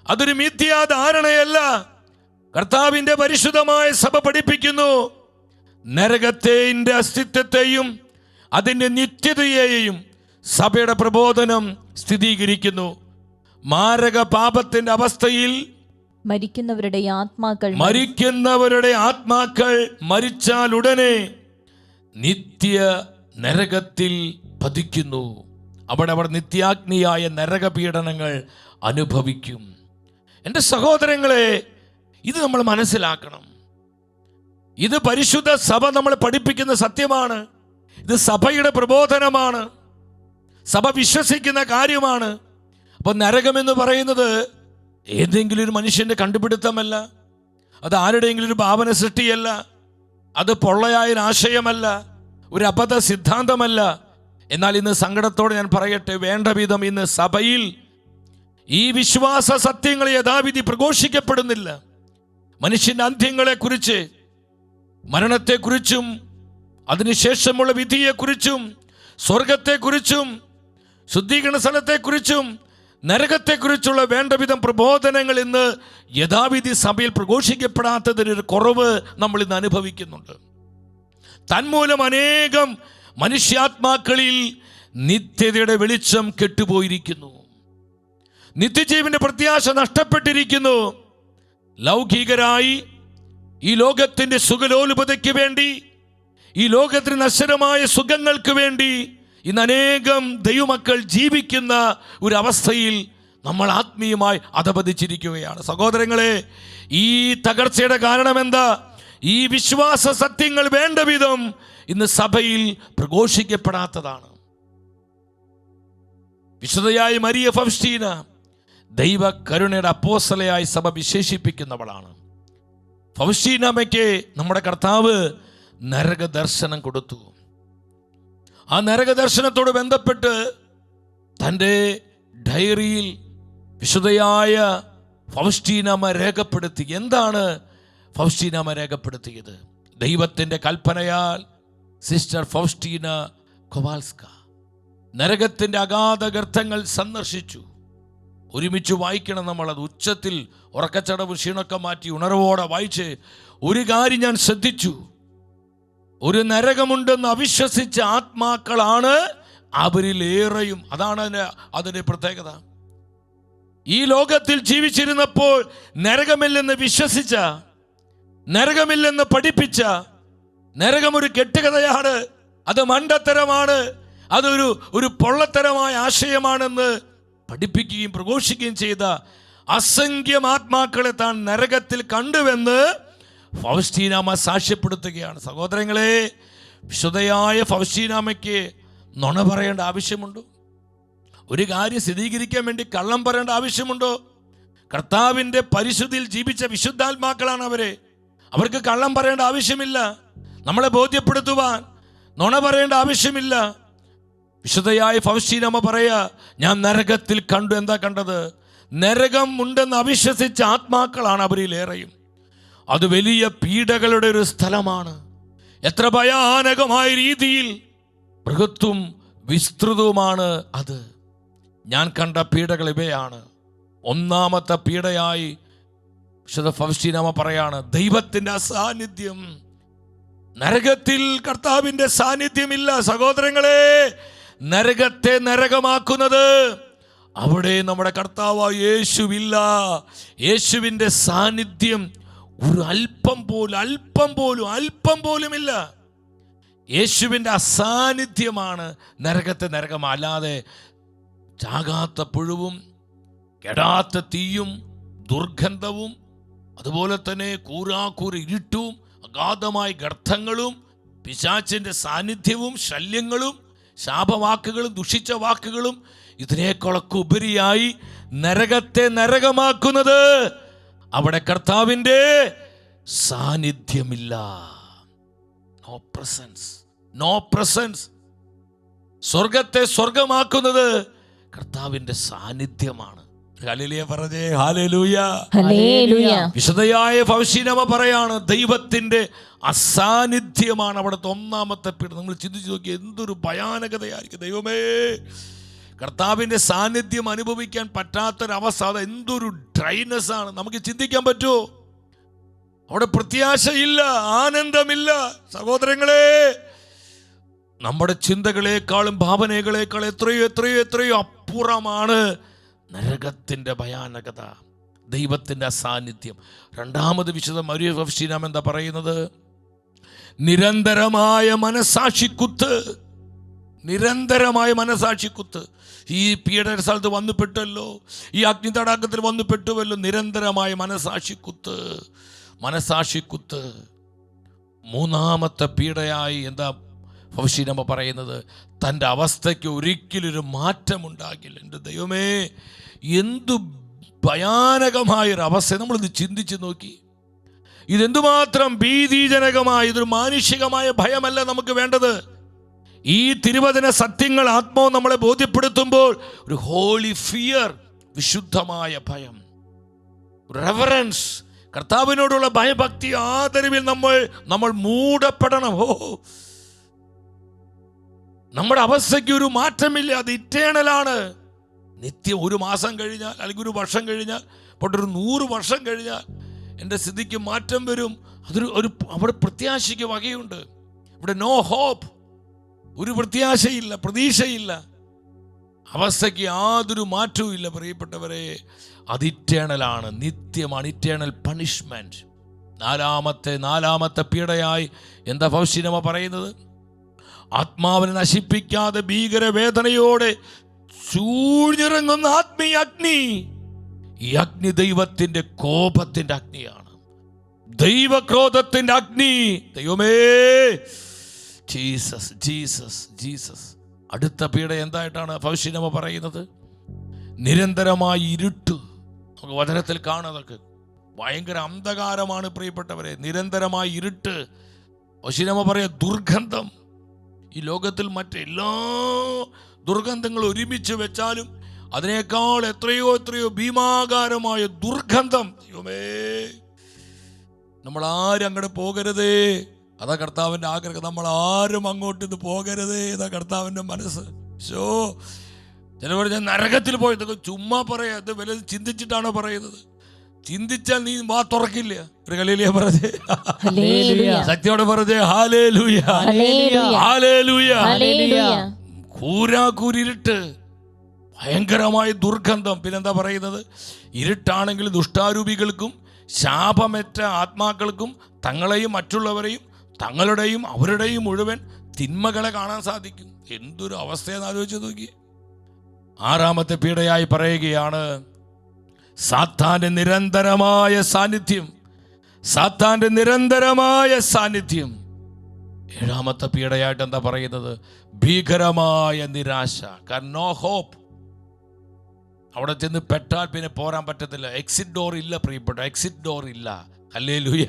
അതൊരു മിഥ്യാധാരണയല്ല. കർത്താവിൻ്റെ പരിശുദ്ധമായ സഭ പഠിപ്പിക്കുന്നു, നരകത്തിന്റെ അസ്തിത്വത്തെയും അതിൻ്റെ നിത്യതയെയും സഭയുടെ പ്രബോധനം സ്ഥിരീകരിക്കുന്നു. മാരക പാപത്തിന്റെ അവസ്ഥയിൽ
മരിക്കുന്നവരുടെ ആത്മാക്കൾ
മരിച്ചാൽ ഉടനെ നിത്യ നരകത്തിൽ പതിക്കുന്നു. അവർ നിത്യാഗ്നിയായ നരകപീഡനങ്ങൾ അനുഭവിക്കും. എൻ്റെ സഹോദരങ്ങളെ, ഇത് നമ്മൾ മനസ്സിലാക്കണം. ഇത് പരിശുദ്ധ സഭ നമ്മളെ പഠിപ്പിക്കുന്ന സത്യമാണ്. ഇത് സഭയുടെ പ്രബോധനമാണ്, സഭ വിശ്വസിക്കുന്ന കാര്യമാണ്. അപ്പോൾ നരകമെന്ന് പറയുന്നത് ഏതെങ്കിലും ഒരു മനുഷ്യൻ്റെ കണ്ടുപിടുത്തമല്ല, അത് ആരുടെയെങ്കിലും ഒരു ഭാവന സൃഷ്ടിയല്ല, അത് പൊള്ളയായ ആശയമല്ല, ഒരു അബദ്ധ സിദ്ധാന്തമല്ല. എന്നാൽ ഇന്ന് സങ്കടത്തോടെ ഞാൻ പറയട്ടെ, വേണ്ട വിധം ഇന്ന് സഭയിൽ ഈ വിശ്വാസ സത്യങ്ങൾ യഥാവിധി പ്രഘോഷിക്കപ്പെടുന്നില്ല. മനുഷ്യൻ്റെ അന്ത്യങ്ങളെക്കുറിച്ച്, മരണത്തെക്കുറിച്ചും അതിനുശേഷമുള്ള വിധിയെക്കുറിച്ചും സ്വർഗത്തെക്കുറിച്ചും ശുദ്ധീകരണ സ്ഥലത്തെക്കുറിച്ചും നരകത്തെക്കുറിച്ചുള്ള വേണ്ടവിധം പ്രബോധനങ്ങൾ ഇന്ന് യഥാവിധി സഭയിൽ പ്രഘോഷിക്കപ്പെടാത്തതിനൊരു കുറവ് നമ്മൾ ഇന്ന് അനുഭവിക്കുന്നുണ്ട്. തന്മൂലം അനേകം മനുഷ്യാത്മാക്കളിൽ നിത്യതയുടെ വെളിച്ചം കെട്ടുപോയിരിക്കുന്നു. നിത്യജീവന്റെ പ്രത്യാശ നഷ്ടപ്പെട്ടിരിക്കുന്നു. ലൗകികരായി ഈ ലോകത്തിന്റെ സുഖലോലുപതയ്ക്ക് വേണ്ടി, ഈ ലോകത്തിന് നശ്വരമായ സുഖങ്ങൾക്ക് വേണ്ടി ഇന്ന് അനേകം ദൈവമക്കൾ ജീവിക്കുന്ന ഒരു അവസ്ഥയിൽ നമ്മൾ ആത്മീയമായി അധപതിച്ചിരിക്കുകയാണ്. സഹോദരങ്ങളെ, ഈ തകർച്ചയുടെ കാരണം എന്താ? ഈ വിശ്വാസ സത്യങ്ങൾ വേണ്ട വിധം ഇന്ന് സഭയിൽ പ്രഘോഷിക്കപ്പെടാത്തതാണ്. വിശുദ്ധയായ മരിയ ഫൗസ്റ്റീന ദൈവ കരുണയുടെ അപ്പോസ്തലയായി സഭ വിശേഷിപ്പിക്കുന്നവളാണ്. ഫൗസ്റ്റീനാമയ്ക്ക് നമ്മുടെ കർത്താവ് നരക ദർശനം കൊടുത്തു. ആ നരക ദർശനത്തോട് ബന്ധപ്പെട്ട് തൻ്റെ ഡയറിയിൽ വിശുദ്ധയായ ഫൗസ്റ്റീനാമ രേഖപ്പെടുത്തി. എന്താണ് ഫൗസ്റ്റീനാമ രേഖപ്പെടുത്തിയത്? ദൈവത്തിൻ്റെ കൽപ്പനയാൽ സിസ്റ്റർ ഫൗസ്റ്റീന കൊവാൽസ്ക നരകത്തിൻ്റെ അഗാധ ഗർത്തങ്ങൾ സന്ദർശിച്ചു. ഒരുമിച്ച് വായിക്കണം നമ്മളത്. ഉച്ചത്തിൽ ഉറക്കച്ചടവ് ക്ഷീണമൊക്കെ മാറ്റി ഉണർവോടെ വായിച്ച് ഒരു കാര്യം ഞാൻ ശ്രദ്ധിച്ചു. ഒരു നരകമുണ്ടെന്ന് അവിശ്വസിച്ച ആത്മാക്കളാണ് അവരിലേറെയും. അതാണ് അതിൻ്റെ പ്രത്യേകത. ഈ ലോകത്തിൽ ജീവിച്ചിരുന്നപ്പോൾ നരകമില്ലെന്ന് വിശ്വസിച്ച, നരകമില്ലെന്ന് പഠിപ്പിച്ച, നരകമൊരു കെട്ടുകഥയാണ്, അത് മണ്ടത്തരമാണ്, അതൊരു പൊള്ളത്തരമായ ആശയമാണെന്ന് പഠിപ്പിക്കുകയും പ്രഘോഷിക്കുകയും ചെയ്ത അസംഖ്യം ആത്മാക്കളെ താൻ നരകത്തിൽ കണ്ടുവെന്ന് ഫൗസ്റ്റീനാമ സാക്ഷ്യപ്പെടുത്തുകയാണ്. സഹോദരങ്ങളെ, വിശുദ്ധയായ ഫൗസ്റ്റീനാമയ്ക്ക് നുണ പറയേണ്ട ആവശ്യമുണ്ടോ? ഒരു കാര്യം സ്ഥിരീകരിക്കാൻ വേണ്ടി കള്ളം പറയേണ്ട ആവശ്യമുണ്ടോ? കർത്താവിൻ്റെ പരിശുദ്ധിയിൽ ജീവിച്ച വിശുദ്ധാത്മാക്കളാണ് അവർക്ക് കള്ളം പറയേണ്ട ആവശ്യമില്ല. നമ്മളെ ബോധ്യപ്പെടുത്തുവാൻ നുണ പറയേണ്ട ആവശ്യമില്ല. വിശുദ്ധയായ ഫൗസ്റ്റീനാമ പറയാ, ഞാൻ നരകത്തിൽ കണ്ടു. എന്താ കണ്ടത്? നരകം ഉണ്ടെന്ന് അവിശ്വസിച്ച ആത്മാക്കളാണ് അവരിലേറെയും. അത് വലിയ പീഡകളുടെ ഒരു സ്ഥലമാണ്. എത്ര ഭയാനകമായ രീതിയിൽ ബൃഹത്തും വിസ്തൃതവുമാണ് അത്. ഞാൻ കണ്ട പീഡകൾ ഇവയാണ്. ഒന്നാമത്തെ പീഡയായി വിശുദ്ധ ഫൗസ്റ്റീനാമ പറയാണ്, ദൈവത്തിൻ്റെ അസാന്നിധ്യം. നരകത്തിൽ കർത്താവിൻ്റെ സാന്നിധ്യമില്ല. സഹോദരങ്ങളെ, നരകത്തെ നരകമാക്കുന്നത് അവിടെ നമ്മുടെ കർത്താവായ യേശുവില്ല. യേശുവിൻ്റെ സാന്നിധ്യം ഒരു അല്പം പോലുമില്ല. യേശുവിൻ്റെ അസാന്നിധ്യമാണ് നരകത്തെ നരകം. അല്ലാതെ ചാകാത്ത പുഴുവും കെടാത്ത തീയും ദുർഗന്ധവും അതുപോലെ തന്നെ കൂരാക്കൂര ഇരുട്ടും അഗാധമായ ഗർത്തങ്ങളും പിശാചിൻ്റെ സാന്നിധ്യവും ശല്യങ്ങളും ശാപവാക്കുകളും ദുഷിച്ച വാക്കുകളും ഇതിനേക്കാളൊക്കെ ഉപരിയായി നരകത്തെ നരകമാക്കുന്നത് അവിടെ കർത്താവിൻ്റെ സാന്നിധ്യമില്ല. No presence. സ്വർഗത്തെ സ്വർഗമാക്കുന്നത് കർത്താവിൻ്റെ സാന്നിധ്യമാണ്. ഹല്ലേലൂയ പറഞ്ഞേ, ഹല്ലേലൂയ. വിശുദ്ധയായ ഫൗസ്റ്റീനാമ പറയാണ്, ദൈവത്തിൻ്റെ അസാന്നിധ്യമാണ് അവിടുത്തെ ഒന്നാമത്തെ പീഡ. നമ്മൾ ചിന്തിച്ചു നോക്കി, എന്തൊരു ഭയാനകതയായിരിക്കും. ദൈവമേ, കർത്താവിൻ്റെ സാന്നിധ്യം അനുഭവിക്കാൻ പറ്റാത്തൊരവസ്ഥ, അത് എന്തൊരു ഡ്രൈനെസ് ആണ്. നമുക്ക് ചിന്തിക്കാൻ പറ്റുമോ? അവിടെ പ്രത്യാശയില്ല, ആനന്ദമില്ല. സഹോദരങ്ങളെ, നമ്മുടെ ചിന്തകളെക്കാളും ഭാവനകളെക്കാളും എത്രയോ അപ്പുറമാണ് നരകത്തിൻ്റെ ഭയാനകത, ദൈവത്തിൻ്റെ അസാന്നിധ്യം. രണ്ടാമത് വിശുദ്ധ മരിയ ഫൗസ്റ്റീനാമ എന്താ പറയുന്നത്? നിരന്തരമായ മനസാക്ഷിക്കുത്ത്. ഈ പീഡന സ്ഥലത്ത് വന്നു പെട്ടല്ലോ, ഈ അഗ്നി തടാകത്തിൽ വന്നു പെട്ടുവല്ലോ. നിരന്തരമായ മനസാക്ഷിക്കുത്ത്. മൂന്നാമത്തെ പീഡയായി എന്താ ഫൗസ്റ്റീനാമ പറയുന്നത്? തൻ്റെ അവസ്ഥയ്ക്ക് ഒരിക്കലൊരു മാറ്റമുണ്ടാകില്ല. എൻ്റെ ദൈവമേ, എന്തു ഭയാനകമായൊരവസ്ഥ. നമ്മളിത് ചിന്തിച്ച് നോക്കി. ഇതെന്തുമാത്രം ഭീതിജനകമായ, ഇതൊരു മാനുഷികമായ ഭയമല്ല നമുക്ക് വേണ്ടത്. ഈ തിരുവചന സത്യങ്ങൾ ആത്മാവ് നമ്മളെ ബോധ്യപ്പെടുത്തുമ്പോൾ ഒരു ഹോളി ഫിയർ, വിശുദ്ധമായ ഭയം, റെവറൻസ്, കർത്താവിനോടുള്ള ഭയഭക്തി, ആദരവിൽ നമ്മൾ മൂടപ്പെടണം. നമ്മുടെ അവസ്ഥയ്ക്ക് ഒരു മാറ്റമില്ല, അത് ഇറ്റേണലാണ്, നിത്യം 1 മാസം കഴിഞ്ഞാൽ, അല്ലെങ്കിൽ 1 വർഷം കഴിഞ്ഞാൽ, പോട്ടൊരു 100 വർഷം കഴിഞ്ഞാൽ എൻ്റെ സ്ഥിതിക്ക് മാറ്റം വരും. അവിടെ പ്രത്യാശയ്ക്ക് വകയുണ്ട്. ഇവിടെ നോ ഹോപ്പ്, ഒരു പ്രത്യാശയില്ല, പ്രതീക്ഷയില്ല, അവസ്ഥയ്ക്ക് യാതൊരു മാറ്റവും ഇല്ല. പ്രിയപ്പെട്ടവരെ, അത് ഇറ്റേണലാണ്, നിത്യമാണ്, ഇറ്റേണൽ പണിഷ്മെന്റ്. നാലാമത്തെ പീഡയായി എന്താ ഫൗസ്റ്റീനമ്മ പറയുന്നത്? ആത്മാവിനെ നശിപ്പിക്കാതെ ഭീകരവേദനയോടെ ചൂഴ്ന്നിറങ്ങുന്ന ആത്മീയ അഗ്നി. ഈ അഗ്നി ദൈവത്തിന്റെ കോപത്തിന്റെ അഗ്നിയാണ്, ദൈവക്രോധത്തിന്റെ അഗ്നി. ദൈവമേ, ജീസസ് ജീസസ് ജീസസ്. അടുത്ത പീഡ എന്തായിട്ടാണ് ഫൗസ്റ്റീനമ്മ പറയുന്നത്? നിരന്തരമായി ഇരുട്ട്. നമുക്ക് വചനത്തിൽ കാണുന്നതൊക്കെ ഭയങ്കര അന്ധകാരമാണ് പ്രിയപ്പെട്ടവരെ, നിരന്തരമായി ഇരുട്ട്. ഫൗസ്റ്റീനമ്മ പറയാ ദുർഗന്ധം. ഈ ലോകത്തിൽ മറ്റെല്ലാ ദുർഗന്ധങ്ങളും ഒരുമിച്ച് വെച്ചാലും അതിനേക്കാൾ എത്രയോ ഭീമാകാരമായ ദുർഗന്ധം. ദൈവമേ, നമ്മൾ ആരും അങ്ങോട്ട് പോകരുതേ, അതാ കർത്താവിൻ്റെ ആഗ്രഹം. നമ്മൾ ആരും അങ്ങോട്ട് ഇത് പോകരുതേ, ഇതാ കർത്താവിൻ്റെ മനസ്സ്. ചിലവർ ഞാൻ നരകത്തിൽ പോയതൊക്കെ ചുമ്മാ പറയാ, ഇത് വലുത് ചിന്തിച്ചിട്ടാണോ പറയുന്നത്? ചിന്തിച്ചാൽ നീ വാ തുറക്കില്ല. ഒരു ഹല്ലേലൂയ പറഞ്ഞേ, ശക്തിയോടെ പറഞ്ഞേ ഹല്ലേലൂയ, ഹല്ലേലൂയ. കൂരാകൂരിരുട്ട്, ഭയങ്കരമായ ദുർഗന്ധം. പിന്നെന്താ പറയുന്നത്? ഇരുട്ടാണെങ്കിൽ ദുഷ്ടാരൂപികൾക്കും ശാപമേറ്റ ആത്മാക്കൾക്കും തങ്ങളെയും മറ്റുള്ളവരെയും തങ്ങളുടെയും അവരുടെയും മുഴുവൻ തിന്മകളെ കാണാൻ സാധിക്കും. എന്തൊരു അവസ്ഥയെന്ന് ആലോചിച്ച് നോക്കി. 6ാമത്തെ പീഡയായി പറയുകയാണ് സാത്താന്റെ നിരന്തരമായ സാന്നിധ്യം. സാത്താന്റെ നിരന്തരമായ സാന്നിധ്യം. 7ാമത്തെ പീഡയായിട്ട് എന്താ പറയുന്നത്? ഭീകരമായ നിരാശ. കാരണം നോ ഹോപ്പ്. അവിടെ ചെന്ന് പെട്ടാൽ പിന്നെ പോരാൻ പറ്റത്തില്ല. എക്സിറ്റ് ഡോർ ഇല്ല പ്രിയപ്പെട്ട, എക്സിറ്റ് ഡോർ ഇല്ല. ഹല്ലേലൂയ.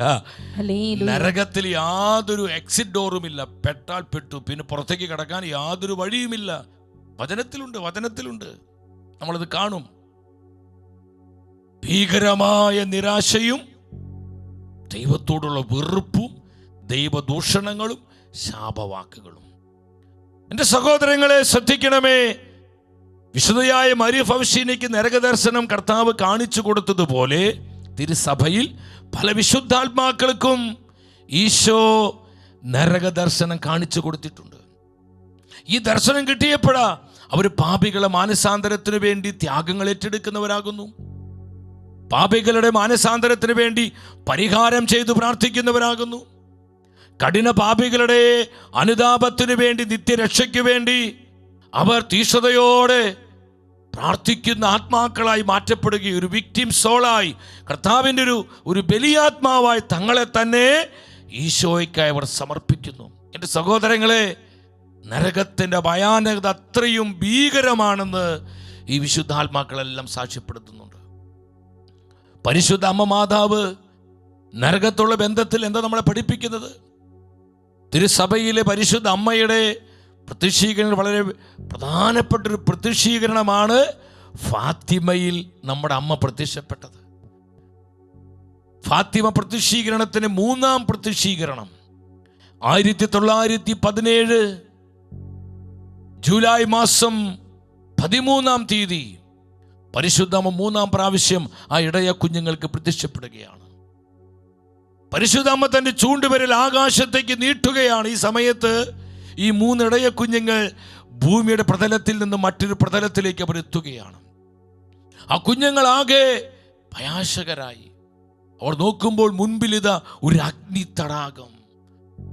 നരകത്തിൽ യാതൊരു എക്സിറ്റ് ഡോറും ഇല്ല. പെട്ടാൽ പെട്ടു, പിന്നെ പുറത്തേക്ക് കിടക്കാൻ യാതൊരു വഴിയുമില്ല. വചനത്തിലുണ്ട്, നമ്മളത് കാണും. ഭീകരമായ നിരാശയും ദൈവത്തോടുള്ള വെറുപ്പും ദൈവദൂഷണങ്ങളും ശാപവാക്കുകളും. എൻ്റെ സഹോദരങ്ങളെ ശ്രദ്ധിക്കണമേ. വിശുദ്ധയായ മരിയ ഫൗസ്റ്റീനയ്ക്ക് നരകദർശനം കർത്താവ് കാണിച്ചു കൊടുത്തതുപോലെ തിരുസഭയിൽ പല വിശുദ്ധാത്മാക്കൾക്കും ഈശോ നരകദർശനം കാണിച്ചു കൊടുത്തിട്ടുണ്ട്. ഈ ദർശനം കിട്ടിയപ്പോഴാ അവർ പാപികളെ മാനസാന്തരത്തിനു വേണ്ടി ത്യാഗങ്ങൾ ഏറ്റെടുക്കുന്നവരാകുന്നു. പാപികളുടെ മാനസാന്തരത്തിന് വേണ്ടി പരിഹാരം ചെയ്തു പ്രാർത്ഥിക്കുന്നവരാകുന്നു. കഠിന പാപികളുടെ അനുതാപത്തിനു വേണ്ടി, നിത്യരക്ഷയ്ക്ക് വേണ്ടി അവർ തീഷ്ണതയോടെ പ്രാർത്ഥിക്കുന്ന ആത്മാക്കളായി മാറ്റപ്പെടുകയും ഒരു വിക്ടിം സോളായി, കർത്താവിൻ്റെ ഒരു ബലിയാത്മാവായി തങ്ങളെ തന്നെ ഈശോയ്ക്കായി അവർ സമർപ്പിക്കുന്നു. എൻ്റെ സഹോദരങ്ങളെ, നരകത്തിൻ്റെ ഭയാനകത അത്രയും ഭീകരമാണെന്ന് ഈ വിശുദ്ധാത്മാക്കളെല്ലാം സാക്ഷ്യപ്പെടുത്തുന്നുണ്ട്. പരിശുദ്ധ അമ്മ മാതാവ് നരകത്തുള്ള ബന്ധത്തിൽ എന്താ നമ്മളെ പഠിപ്പിക്കുന്നത്? തിരുസഭയിലെ പരിശുദ്ധ അമ്മയുടെ പ്രത്യക്ഷീകരണം വളരെ പ്രധാനപ്പെട്ടൊരു പ്രത്യക്ഷീകരണമാണ് ഫാത്തിമയിൽ നമ്മുടെ അമ്മ പ്രത്യക്ഷപ്പെട്ടത്. ഫാത്തിമ പ്രത്യക്ഷീകരണത്തിന് 3ാം പ്രത്യക്ഷീകരണം 1917 ജൂലൈ മാസം 13-ാം തീയതി പരിശുദ്ധമ്മ 3-ാം പ്രാവശ്യം ആ ഇടയ കുഞ്ഞുങ്ങൾക്ക് പ്രത്യക്ഷപ്പെടുകയാണ്. പരിശുദ്ധമ്മ തന്റെ ചൂണ്ടുവിരൽ ആകാശത്തേക്ക് നീട്ടുകയാണ്. ഈ സമയത്ത് ഈ 3 ഇടയ കുഞ്ഞുങ്ങൾ ഭൂമിയുടെ പ്രതലത്തിൽ നിന്ന് മറ്റൊരു പ്രതലത്തിലേക്ക് അവർ എത്തുകയാണ്. ആ കുഞ്ഞുങ്ങളാകെ ഭയാശകരായി. അവർ നോക്കുമ്പോൾ മുൻപിൽ ഇതാ ഒരു അഗ്നി തടാകം,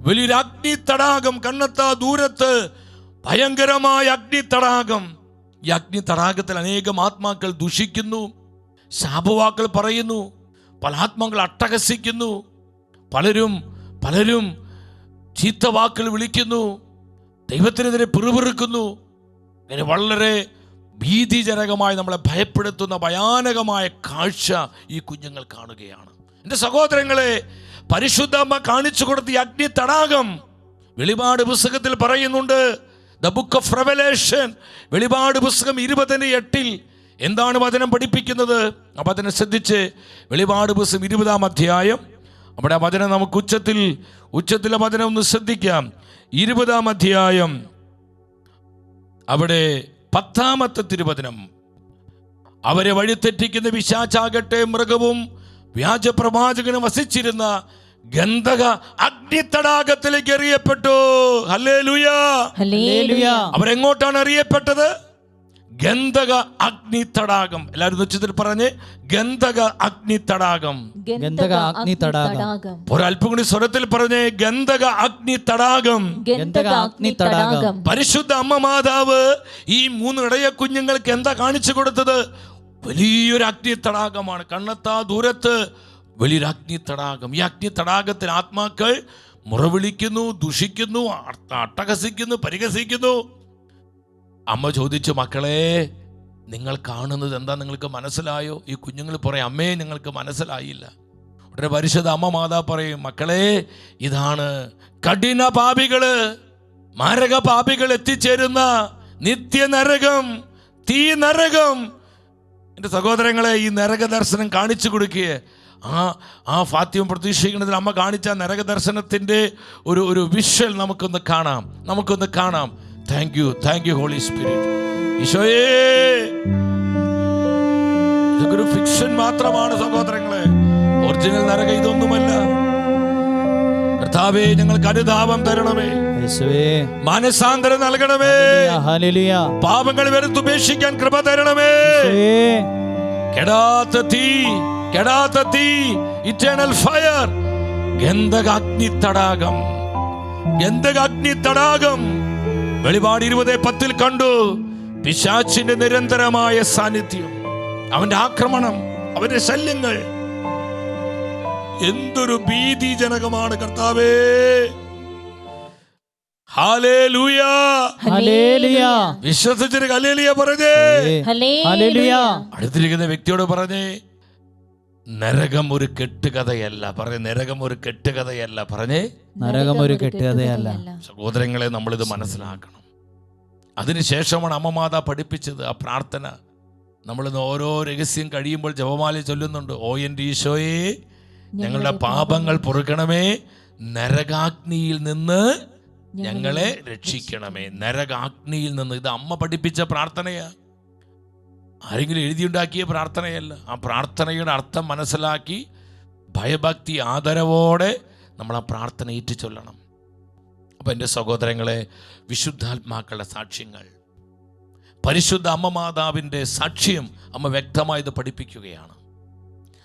വലിയൊരു അഗ്നി തടാകം, കണ്ണെത്താ ദൂരത്ത് ഭയങ്കരമായ അഗ്നി തടാകം. ഈ അഗ്നി തടാകത്തിൽ അനേകം ആത്മാക്കൾ ദുഷിക്കുന്നു, ശാപവാക്കൾ പറയുന്നു, പല ആത്മാക്കൾ അട്ടഹസിക്കുന്നു, പലരും ചീത്തവാക്കൾ വിളിക്കുന്നു, ദൈവത്തിനെതിരെ പിറുപിറുക്കുന്നു. അങ്ങനെ വളരെ ഭീതിജനകമായി നമ്മളെ ഭയപ്പെടുത്തുന്ന ഭയാനകമായ കാഴ്ച ഈ കുഞ്ഞുങ്ങൾ കാണുകയാണ്. എൻ്റെ സഹോദരങ്ങളെ, പരിശുദ്ധ അമ്മ കാണിച്ചു കൊടുത്ത ഈ അഗ്നി തടാകം വെളിപാട് പുസ്തകത്തിൽ പറയുന്നുണ്ട്. ദ ബുക്ക് ഓഫ് റെവലേഷൻ, വെളിപാട് പുസ്തകം 20:8 എന്താണ് വചനം പഠിപ്പിക്കുന്നത്? ആ വചനം ശ്രദ്ധിച്ച്, വെളിപാട് പുസ്തകം 20-ാം അധ്യായം, അവിടെ ആ വചനം നമുക്ക് ഉച്ചത്തിലെ വചനം ഒന്ന് ശ്രദ്ധിക്കാം. 20-ാം അധ്യായം, അവിടെ 10-ാമത്തെ തിരുവചനം, അവരെ വഴിതെറ്റിക്കുന്ന പിശാചാകട്ടെ മൃഗവും വ്യാജപ്രവാചകനും വസിച്ചിരുന്ന ഗന്ധക അഗ്നിത്തടാകത്തിലേക്ക് എറിയപ്പെട്ടു. ഹല്ലേലൂയ.
ഹല്ലേലൂയ.
അവരെങ്ങോട്ടാണ് എറിയപ്പെട്ടത്? ഗന്ധക അഗ്നി തടാകം. എല്ലാവരും ഉച്ചത്തിൽ പറഞ്ഞ് ഗന്ധക അഗ്നി തടാകം.
ഗന്ധക അഗ്നി തടാകം.
ഒരല്പം കൂടി സ്വരത്തിൽ പറഞ്ഞ് ഗന്ധക അഗ്നി തടാകം.
ഗന്ധക അഗ്നി തടാകം.
പരിശുദ്ധ അമ്മ മാതാവ് ഈ 3 ഇടയ കുഞ്ഞുങ്ങൾക്ക് എന്താ കാണിച്ചു കൊടുത്തത്? വലിയൊരു അഗ്നി തടാകമാണ്. കണ്ണെത്താ ദൂരത്ത് വലിയൊരു അഗ്നി തടാകം. ഈ അഗ്നി തടാകത്തിൽ ആത്മാക്കൾ മുറവിളിക്കുന്നു, ദുഷിക്കുന്നു, അട്ടഹസിക്കുന്നു, പരിഹസിക്കുന്നു. അമ്മ ചോദിച്ചു, മക്കളെ നിങ്ങൾ കാണുന്നത് എന്താ? നിങ്ങൾക്ക് മനസ്സിലായോ? ഈ കുഞ്ഞുങ്ങൾ പറയും, അമ്മേ ഞങ്ങൾക്ക് മനസ്സിലായില്ല. ഉടനെ പരിശുദ്ധ അമ്മ മാതാവ് പറയും, മക്കളെ ഇതാണ് കഠിന പാപികള്, മാരക പാപികൾ എത്തിച്ചേരുന്ന നിത്യനരകം, തീ നരകം. എൻ്റെ സഹോദരങ്ങളെ, ഈ നരക ദർശനം കാണിച്ചു കൊടുക്കുക. ആ ഫാത്തിമ പ്രതീക്ഷിക്കുന്നതിൽ അമ്മ കാണിച്ച നരക ദർശനത്തിൻ്റെ ഒരു വിഷ്വൽ നമുക്കൊന്ന് കാണാം. Thank you holy spirit. ഈശോയേ, ഇതൊരു ഫിക്ഷൻ മാത്രമാണ് സഹോദരങ്ങളെ, ഒറിജിനൽ നരകം ഇതൊന്നുമല്ല. കർത്താവേ, ഞങ്ങൾക്ക് അനുതാപം തരണമേ, മാനസാന്തരം നൽകണമേ, പാപങ്ങൾ വെറുത്തുപേക്ഷിക്കാൻ കൃപ തരണമേ. കെടാത്ത തീ, ഇറ്റേണൽ ഫയർ, ഗന്ധക അഗ്നി തടാകം. വെളിപാട് 20:10 കണ്ടു പിശാചിന്റെ നിരന്തരമായ സാന്നിധ്യം, അവന്റെ ആക്രമണം, അവന്റെ ശല്യങ്ങൾ എന്തൊരു ഭീതിജനകമാണ് കർത്താവേ. ഹല്ലേലൂയ. വിശ്വസിച്ചിട്ട് ഹല്ലേലൂയ പറഞ്ഞേ. അടുത്തിരിക്കുന്ന വ്യക്തിയോട് പറഞ്ഞേ, നരകം ഒരു കെട്ടുകഥയല്ല. പറഞ്ഞേ, നരകം ഒരു കെട്ടുകഥയല്ല. പറഞ്ഞേ,
നരകം ഒരു കെട്ടുകഥയല്ല.
സഹോദരങ്ങളെ, നമ്മളിത് മനസ്സിലാക്കണം. അതിനുശേഷമാണ് അമ്മ മാതാ പഠിപ്പിച്ചത് ആ പ്രാർത്ഥന. നമ്മളിന്ന് ഓരോ രഹസ്യം കഴിയുമ്പോൾ ജപമാല ചൊല്ലുന്നുണ്ട്. ഓ എൻ്റെ ഈശോയെ, ഞങ്ങളുടെ പാപങ്ങൾ പൊറുക്കണമേ, നരകാഗ്നിയിൽ നിന്ന് ഞങ്ങളെ രക്ഷിക്കണമേ. നരകാഗ്നിയിൽ നിന്ന്. ഇത് അമ്മ പഠിപ്പിച്ച പ്രാർത്ഥനയാ, ആരെങ്കിലും എഴുതിയുണ്ടാക്കിയ പ്രാർത്ഥനയല്ല. ആ പ്രാർത്ഥനയുടെ അർത്ഥം മനസ്സിലാക്കി ഭയഭക്തി ആദരവോടെ നമ്മൾ ആ പ്രാർത്ഥന ഏറ്റു ചൊല്ലണം. അപ്പം എൻ്റെ സഹോദരങ്ങളെ, വിശുദ്ധാത്മാക്കളുടെ സാക്ഷ്യങ്ങൾ, പരിശുദ്ധ അമ്മ മാതാവിൻ്റെ സാക്ഷ്യം അമ്മ വ്യക്തമായത് പഠിപ്പിക്കുകയാണ്.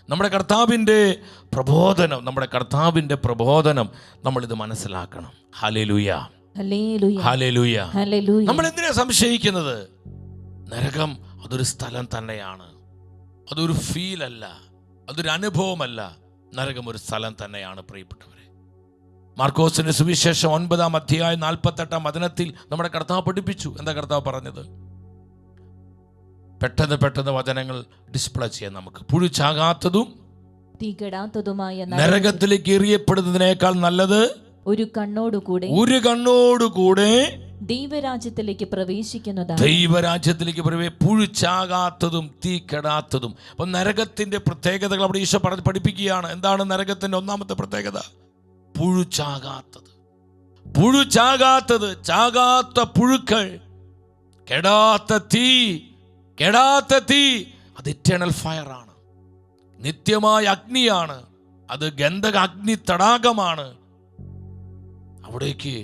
നമ്മുടെ കർത്താവിൻ്റെ പ്രബോധനം നമ്മളിത് മനസ്സിലാക്കണം. Hallelujah, hallelujah. നമ്മൾ എന്തിനാ സംശയിക്കുന്നത്? നരകം അതൊരു സ്ഥലം തന്നെയാണ്, അതൊരു ഫീലല്ല, അതൊരു അനുഭവമല്ല. നരകം ഒരു സ്ഥലം തന്നെയാണ് പ്രിയപ്പെട്ടവരെ. മാർക്കോസിന്റെ സുവിശേഷം 9-ാം അധ്യായം 48-ാം വചനത്തിൽ നമ്മുടെ കർത്താവ് പഠിപ്പിച്ചു. എന്താ കർത്താവ് പറഞ്ഞത്? പെട്ടെന്ന് വചനങ്ങൾ ഡിസ്പ്ലേ ചെയ്യാൻ നമുക്ക്. പുഴുചാകാത്തതും
തീകെടാത്തതുമായ
നരകത്തിലേക്ക് എറിയപ്പെടുന്നതിനേക്കാൾ നല്ലത്
ഒരു കണ്ണോടുകൂടെ ദൈവരാജ്യത്തിലേക്ക് പ്രവേശിക്കുന്നതാണ്.
പുഴുചാകാത്തതും തീ കെടാത്തതും. അപ്പൊ നരകത്തിന്റെ പ്രത്യേകതകൾ അവിടെ ഈശോ പഠിപ്പിക്കുകയാണ്. എന്താണ് നരകത്തിന്റെ ഒന്നാമത്തെ പ്രത്യേകത? പുഴുചാകാത്തത്, ചാകാത്ത പുഴുക്കൾ, കെടാത്ത തീ. അത് ഇറ്റേണൽ ഫയർ ആണ്, നിത്യമായ അഗ്നിയാണ്. അത് ഗന്ധക അഗ്നി തടാകമാണ്. അവിടേക്ക്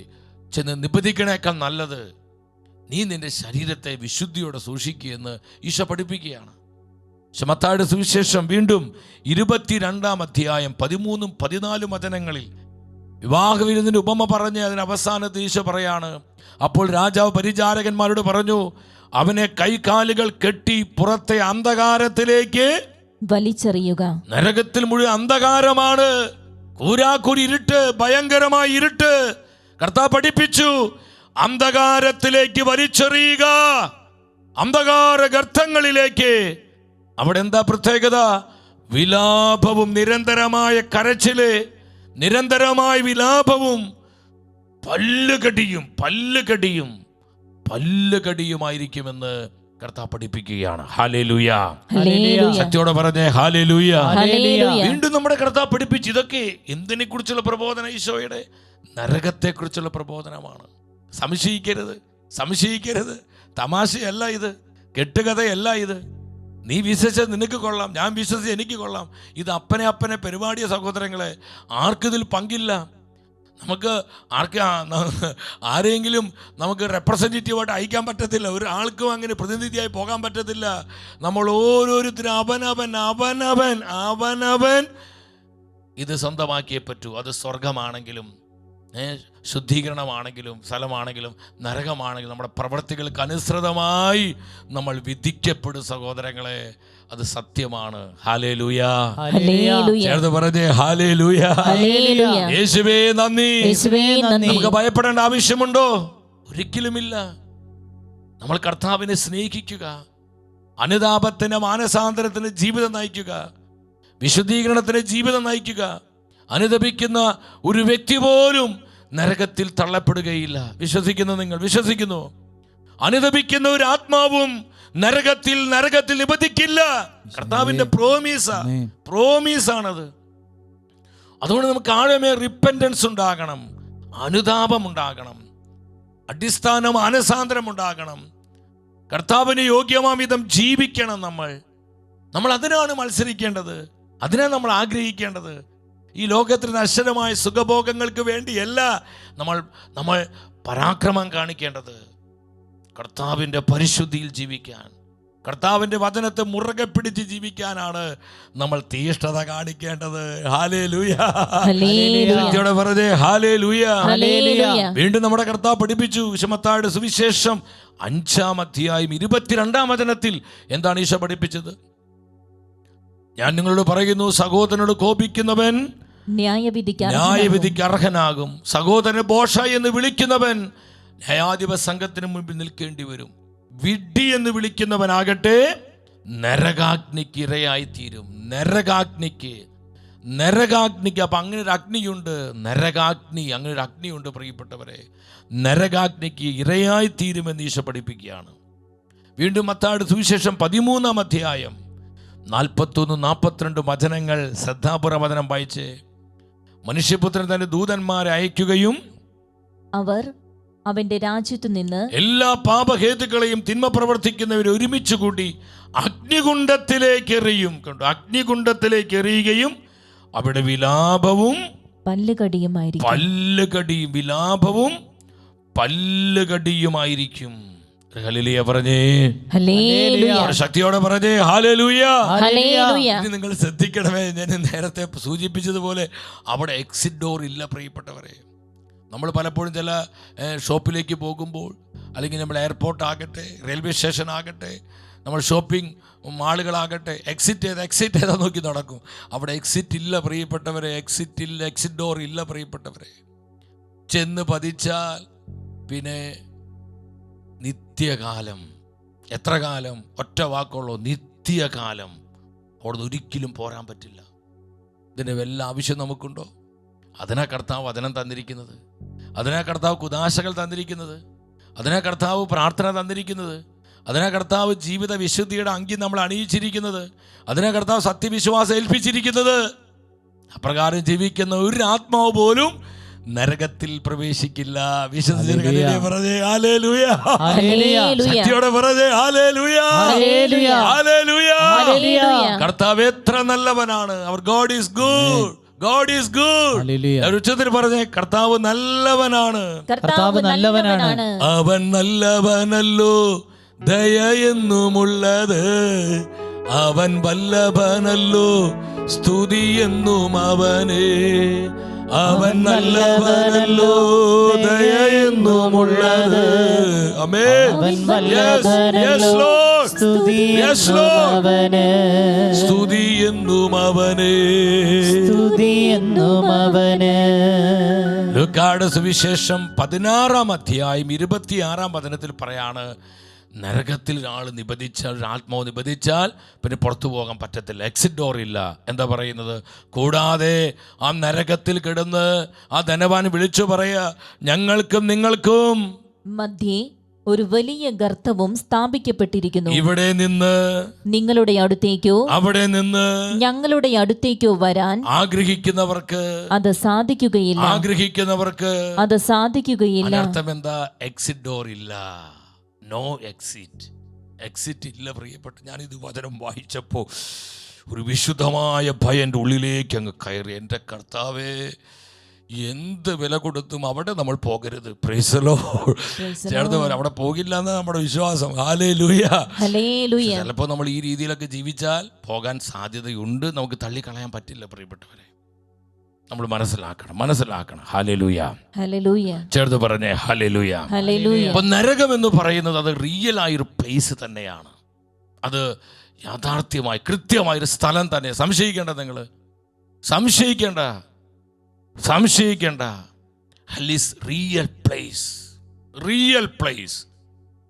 ചെന്ന് നിബന്ധിക്കണേക്കാൾ നല്ലത് നീ നിന്റെ ശരീരത്തെ വിശുദ്ധിയോടെ സൂക്ഷിക്കുകയെന്ന് ഈശോ പഠിപ്പിക്കുകയാണ്. മത്തായിയുടെ സുവിശേഷം വീണ്ടും 22-ാം അധ്യായം 13-14 വചനങ്ങളിൽ വിവാഹവിരുന്നിന്റെ ഉപമ പറഞ്ഞ് അതിന് അവസാനത്ത് ഈശോ പറയാണ്, അപ്പോൾ രാജാവ് പരിചാരകന്മാരോട് പറഞ്ഞു, അവനെ കൈകാലുകൾ കെട്ടി പുറത്തെ അന്ധകാരത്തിലേക്ക്
വലിച്ചെറിയുക.
നരകത്തിൽ മുഴുവൻ അന്ധകാരമാണ്, കൂരാക്കൂരി ഇരുട്ട്, ഭയങ്കരമായ ഇരുട്ട്. കർത്താവ് പഠിപ്പിച്ചു, അന്ധകാരത്തിലേക്ക് വലിച്ചെറിയുക, അന്ധകാര ഗർത്തങ്ങളിലേക്ക്. അവിടെ എന്താ പ്രത്യേകത? വിലാപവും, നിരന്തരമായ കരച്ചില്, നിരന്തരമായ വിലാപവും, പല്ലുകടിയുമായിരിക്കുമെന്ന് കർത്താവ് പഠിപ്പിക്കുകയാണ്. ഹല്ലേലൂയ. ശക്തിയോടെ പറഞ്ഞേ ഹല്ലേലൂയ. വീണ്ടും നമ്മുടെ കർത്താവ് പഠിപ്പിച്ചു. ഇതൊക്കെ എന്തിനെ കുറിച്ചുള്ള പ്രബോധന? ഈശോയുടെ നരകത്തെ കുറിച്ചുള്ള പ്രബോധനമാണ്. സംശയിക്കരുത്. തമാശയല്ല ഇത്, കെട്ടുകഥയല്ല ഇത്. നീ വിശ്വസിച്ചത് നിനക്ക് കൊള്ളാം, ഞാൻ വിശ്വസിച്ച് എനിക്ക് കൊള്ളാം. ഇത് അപ്പനെ പരിപാടിയ സഹോദരങ്ങളെ. ആർക്കിതിൽ പങ്കില്ല. നമുക്ക് ആരെങ്കിലും നമുക്ക് റെപ്രസെൻറ്റേറ്റീവായിട്ട് അയക്കാൻ പറ്റത്തില്ല. ഒരാൾക്കും അങ്ങനെ പ്രതിനിധിയായി പോകാൻ പറ്റത്തില്ല. നമ്മൾ ഓരോരുത്തരും അവനവൻ ഇത് സ്വന്തമാക്കിയേ പറ്റൂ. അത് സ്വർഗമാണെങ്കിലും ശുദ്ധീകരണമാണെങ്കിലും സ്ഥലമാണെങ്കിലും നരകമാണെങ്കിലും നമ്മുടെ പ്രവൃത്തികൾക്ക് അനുസൃതമായി നമ്മൾ വിധിക്കപ്പെടും സഹോദരങ്ങളെ. അത് സത്യമാണ്. ഹല്ലേലൂയ. ചേർന്ന് പറഞ്ഞേ ഹല്ലേലൂയ. യേശുവേ നന്ദി. നമുക്ക് ഭയപ്പെടേണ്ട ആവശ്യമുണ്ടോ? ഒരിക്കലുമില്ല. നമ്മൾ കർത്താവിനെ സ്നേഹിക്കുക, അനുതാപത്തിന് മാനസാന്തരത്തിന് ജീവിതം നയിക്കുക, വിശുദ്ധീകരണത്തിന് ജീവിതം നയിക്കുക. അനുതപിക്കുന്ന ഒരു വ്യക്തി പോലും നരകത്തിൽ തള്ളപ്പെടുകയില്ല. വിശ്വസിക്കുന്നു? നിങ്ങൾ വിശ്വസിക്കുന്നു? അനുതപിക്കുന്ന ഒരു ആത്മാവും നരകത്തിൽ നിബന്ധിക്കില്ല. കർത്താവിന്റെ പ്രോമീസാണത്. അതുകൊണ്ട് നമുക്ക് ആഴമേ റിപ്പൻറ്റൻസ് ഉണ്ടാകണം, അനുതാപം ഉണ്ടാകണം, അടിസ്ഥാന മാനസാന്തരം ഉണ്ടാകണം. കർത്താവിന് യോഗ്യമാം വിധം ജീവിക്കണം. നമ്മൾ അതിനാണ് മത്സരിക്കേണ്ടത്, അതിനാണ് നമ്മൾ ആഗ്രഹിക്കേണ്ടത്. ഈ ലോകത്തിൽ നശ്വരമായ സുഖഭോഗങ്ങൾക്ക് വേണ്ടിയല്ല നമ്മൾ പരാക്രമം കാണിക്കേണ്ടത്. കർത്താവിൻ്റെ പരിശുദ്ധിയിൽ ജീവിക്കാൻ, കർത്താവിൻ്റെ വചനത്തെ മുറുകെ പിടിച്ച് ജീവിക്കാനാണ് നമ്മൾ തീഷ്ണത കാണിക്കേണ്ടത്. ഹല്ലേലൂയ. പറഞ്ഞേ ഹല്ലേലൂയ. വീണ്ടും നമ്മുടെ കർത്താവ് പഠിപ്പിച്ചു. മത്തായിയുടെ സുവിശേഷം 5-ാം അധ്യായം 22-ാം വചനത്തിൽ എന്താണ് ഈശോ പഠിപ്പിച്ചത്? ഞാൻ നിങ്ങളോട് പറയുന്നു, സഹോദരനോട് കോപിക്കുന്നവൻ ന്യായവിധിക്ക് അർഹനാകും. സഹോദരനെ ബോഷ എന്ന് വിളിക്കുന്നവൻ ന്യായാധിപ സംഘത്തിന് മുൻപിൽ നിൽക്കേണ്ടി വരും. വിഡ്ഢി എന്ന് വിളിക്കുന്നവനാകട്ടെ നരകാഗ്നിക്ക് ഇരയായിത്തീരും. നരകാഗ്നിക്ക് അപ്പൊ അങ്ങനെ ഒരു അഗ്നിയുണ്ട്. അങ്ങനെ ഒരു അഗ്നിയുണ്ട് പ്രിയപ്പെട്ടവരെ. നരകാഗ്നിക്ക് ഇരയായിത്തീരുമെന്ന് ഈശോ പഠിപ്പിക്കുകയാണ്. വീണ്ടും മത്തായിയുടെ സുവിശേഷം 13-ാം അധ്യായം 41-42 വചനങ്ങൾ ശ്രദ്ധാപൂർവ്വം വചനം വായിച്ച്. മനുഷ്യപുത്രൻ തന്റെ ദൂതന്മാരെ അയക്കുകയും അവർ അവന്റെ രാജ്യത്തു നിന്ന് എല്ലാ പാപഹേതുക്കളെയും തിന്മ പ്രവർത്തിക്കുന്നവരെ ഒരുമിച്ച് കൂട്ടി അഗ്നികുണ്ഡത്തിലേക്ക് എറിയുകയും അവിടെ വിലാപവും പല്ലുകടിയുമായിരിക്കും. ഹല്ലേലൂയ പറഞ്ഞേ. ശക്തിയോടെ പറഞ്ഞേ ഹല്ലേലൂയ. നിങ്ങൾ ശ്രദ്ധിക്കണമേ, ഞാൻ നേരത്തെ സൂചിപ്പിച്ചതുപോലെ അവിടെ എക്സിറ്റ് ഡോർ ഇല്ല പ്രിയപ്പെട്ടവരെ. നമ്മൾ പലപ്പോഴും ചില ഷോപ്പിലേക്ക് പോകുമ്പോൾ, അല്ലെങ്കിൽ നമ്മൾ എയർപോർട്ട് ആകട്ടെ, റെയിൽവേ സ്റ്റേഷൻ ആകട്ടെ, നമ്മൾ ഷോപ്പിംഗ് മാളുകളാകട്ടെ, എക്സിറ്റ് ഏതാ നോക്കി നടക്കും. അവിടെ എക്സിറ്റ് ഇല്ല പ്രിയപ്പെട്ടവരെ. എക്സിറ്റ് ഡോർ ഇല്ല പ്രിയപ്പെട്ടവരെ. ചെന്ന് പതിച്ചാൽ പിന്നെ നിത്യകാലം. എത്ര കാലം? ഒറ്റ വാക്കുള്ളൂ, നിത്യകാലം. അവിടുന്ന് ഒരിക്കലും പോരാൻ പറ്റില്ല. ഇതിൻ്റെ വല്ല ആവശ്യം നമുക്കുണ്ടോ? അതിനാ കർത്താവ് വചനം തന്നിരിക്കുന്നത്, അതിനാ കർത്താവ് കുദാശകൾ തന്നിരിക്കുന്നത്, അതിനാ കർത്താവ് പ്രാർത്ഥന തന്നിരിക്കുന്നത്, അതിനാ കർത്താവ് ജീവിത വിശുദ്ധിയുടെ അങ്കി നമ്മൾ അണിയിച്ചിരിക്കുന്നത്, അതിനാ കർത്താവ് സത്യവിശ്വാസം ഏൽപ്പിച്ചിരിക്കുന്നത്. അപ്രകാരം ജീവിക്കുന്ന ഒരു ആത്മാവ് പോലും നരകത്തിൽ പ്രവേശിക്കില്ല. കർത്താവ് എത്ര നല്ലവനാണ്. അവർ God is good. ഉച്ചത്തിൽ പറഞ്ഞേ, കർത്താവ് നല്ലവനാണ്. അവൻ നല്ലവനല്ലോ, ദയ എന്നുമുള്ളത്. അവൻ വല്ലഭനല്ലോ, സ്തുതി എന്നും അവനെ. അവൻ നല്ലവനല്ലോ, ദയ എന്നുമുള്ളത്. ആമേൻ. സ്തുതി എന്നും അവനെ. ലൂക്കായുടെ സുവിശേഷം 16-ാം അധ്യായം 26-ാം വചനത്തിൽ പറയാണ്, നരകത്തിൽ ഒരാൾ നിബന്ധിച്ചാൽ, ഒരു ആത്മാവ് നിബന്ധിച്ചാൽ പിന്നെ പുറത്തു പോകാൻ പറ്റത്തില്ല. എക്സിറ്റ് ഡോർ ഇല്ല. എന്താ പറയുന്നത്? കൂടാതെ ആ നരകത്തിൽ കിടന്ന് ആ ധനവാൻ വിളിച്ചു പറയുക, ഞങ്ങൾക്കും നിങ്ങൾക്കും
മധ്യേ ഒരു വലിയ ഗർത്തവും സ്ഥാപിക്കപ്പെട്ടിരിക്കുന്നു.
ഇവിടെ നിന്ന്
നിങ്ങളുടെ അടുത്തേക്കോ
അവിടെ നിന്ന്
ഞങ്ങളുടെ അടുത്തേക്കോ വരാൻ
ആഗ്രഹിക്കുന്നവർക്ക്
അത് സാധിക്കുകയില്ല.
അർത്ഥം എന്താ? എക്സിറ്റ് ഡോർ ഇല്ല. No exit. എക്സിറ്റ് ഇല്ല പ്രിയപ്പെട്ട. ഞാനിത് വചനം വായിച്ചപ്പോൾ ഒരു വിശുദ്ധമായ ഭയം എൻ്റെ ഉള്ളിലേക്ക് അങ്ങ് കയറി. എൻ്റെ കർത്താവേ, എന്ത് വില കൊടുത്തും അവിടെ നമ്മൾ പോകരുത്. Praise the Lord. ചേർന്ന് പറയാം, അവിടെ പോകില്ല എന്ന് നമ്മുടെ വിശ്വാസം. ഹല്ലേലൂയ. ചിലപ്പോൾ നമ്മൾ ഈ രീതിയിലൊക്കെ ജീവിച്ചാൽ പോകാൻ സാധ്യതയുണ്ട്. നമുക്ക് തള്ളിക്കളയാൻ പറ്റില്ല പ്രിയപ്പെട്ടവരെ. നമ്മൾ മനസ്സിലാക്കണം. ഹല്ലേലൂയ. ചേർന്ന് പറഞ്ഞേ ഹല്ലേലൂയ. അപ്പൊ നരകം എന്ന് പറയുന്നത് അത് റിയൽ ആയൊരു പ്ലേസ് തന്നെയാണ്. അത് യാഥാർത്ഥ്യമായി കൃത്യമായൊരു സ്ഥലം തന്നെ. സംശയിക്കേണ്ട. Hell is real place.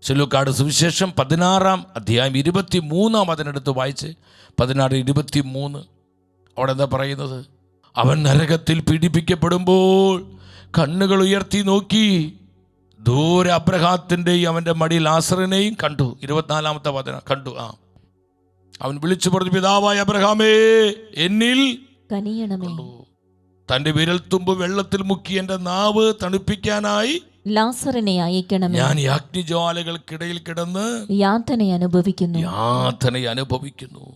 ലൂക്കായുടെ സുവിശേഷം 16-ാം അധ്യായം 23-ാം അതിനടുത്ത് വായിച്ച് 16:23 അവിടെ എന്താ പറയുന്നത്? അവൻ നരകത്തിൽ പീഡിപ്പിക്കപ്പെടുമ്പോൾ കണ്ണുകൾ ഉയർത്തി നോക്കി ദൂരെ അബ്രഹാത്തിൻ്റെയും അവൻ്റെ മടിയിൽ ലാസറിനെയും കണ്ടു. 24-ാമത്തെ വചനം കണ്ടു. അവൻ വിളിച്ചു പറഞ്ഞു, പിതാവായ അബ്രഹാമേ, എന്നിൽ
കനിയണമേ.
തന്റെ വിരൽത്തുമ്പ് വെള്ളത്തിൽ മുക്കി എൻ്റെ നാവ് തണുപ്പിക്കാനായി
ലാസറിനെ അയക്കണമേ. ഞാൻ
ഈ അഗ്നിജ്വാലകൾക്കിടയിൽ കിടന്ന്
യാതന അനുഭവിക്കുന്നു.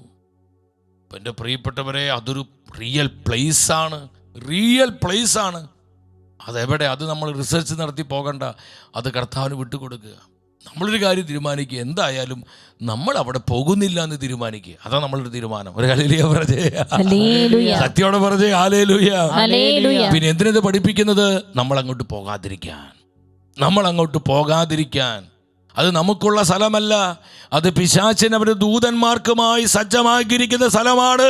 എൻ്റെ പ്രിയപ്പെട്ടവരെ, അതൊരു റിയൽ പ്ലേസ് ആണ്. അതെവിടെ? അത് നമ്മൾ റിസർച്ച് നടത്തി പോകണ്ട. അത് കർത്താവിന് വിട്ടുകൊടുക്കുക. നമ്മളൊരു കാര്യം തീരുമാനിക്കുക, എന്തായാലും നമ്മൾ അവിടെ പോകുന്നില്ല എന്ന് തീരുമാനിക്കുക. അതാ നമ്മളൊരു തീരുമാനം. ഒരു ഹല്ലേലൂയ പറഞ്ഞേ. സത്യോടെ പറഞ്ഞേ ഹല്ലേലൂയ. പിന്നെ എന്തിനത് പഠിപ്പിക്കുന്നത്? നമ്മൾ അങ്ങോട്ട് പോകാതിരിക്കാൻ. അത് നമുക്കുള്ള സ്ഥലമല്ല, അത് പിശാചിന് അവരുടെ ദൂതന്മാർക്കുമായി സജ്ജമാക്കിയിരിക്കുന്ന സ്ഥലമാണ്.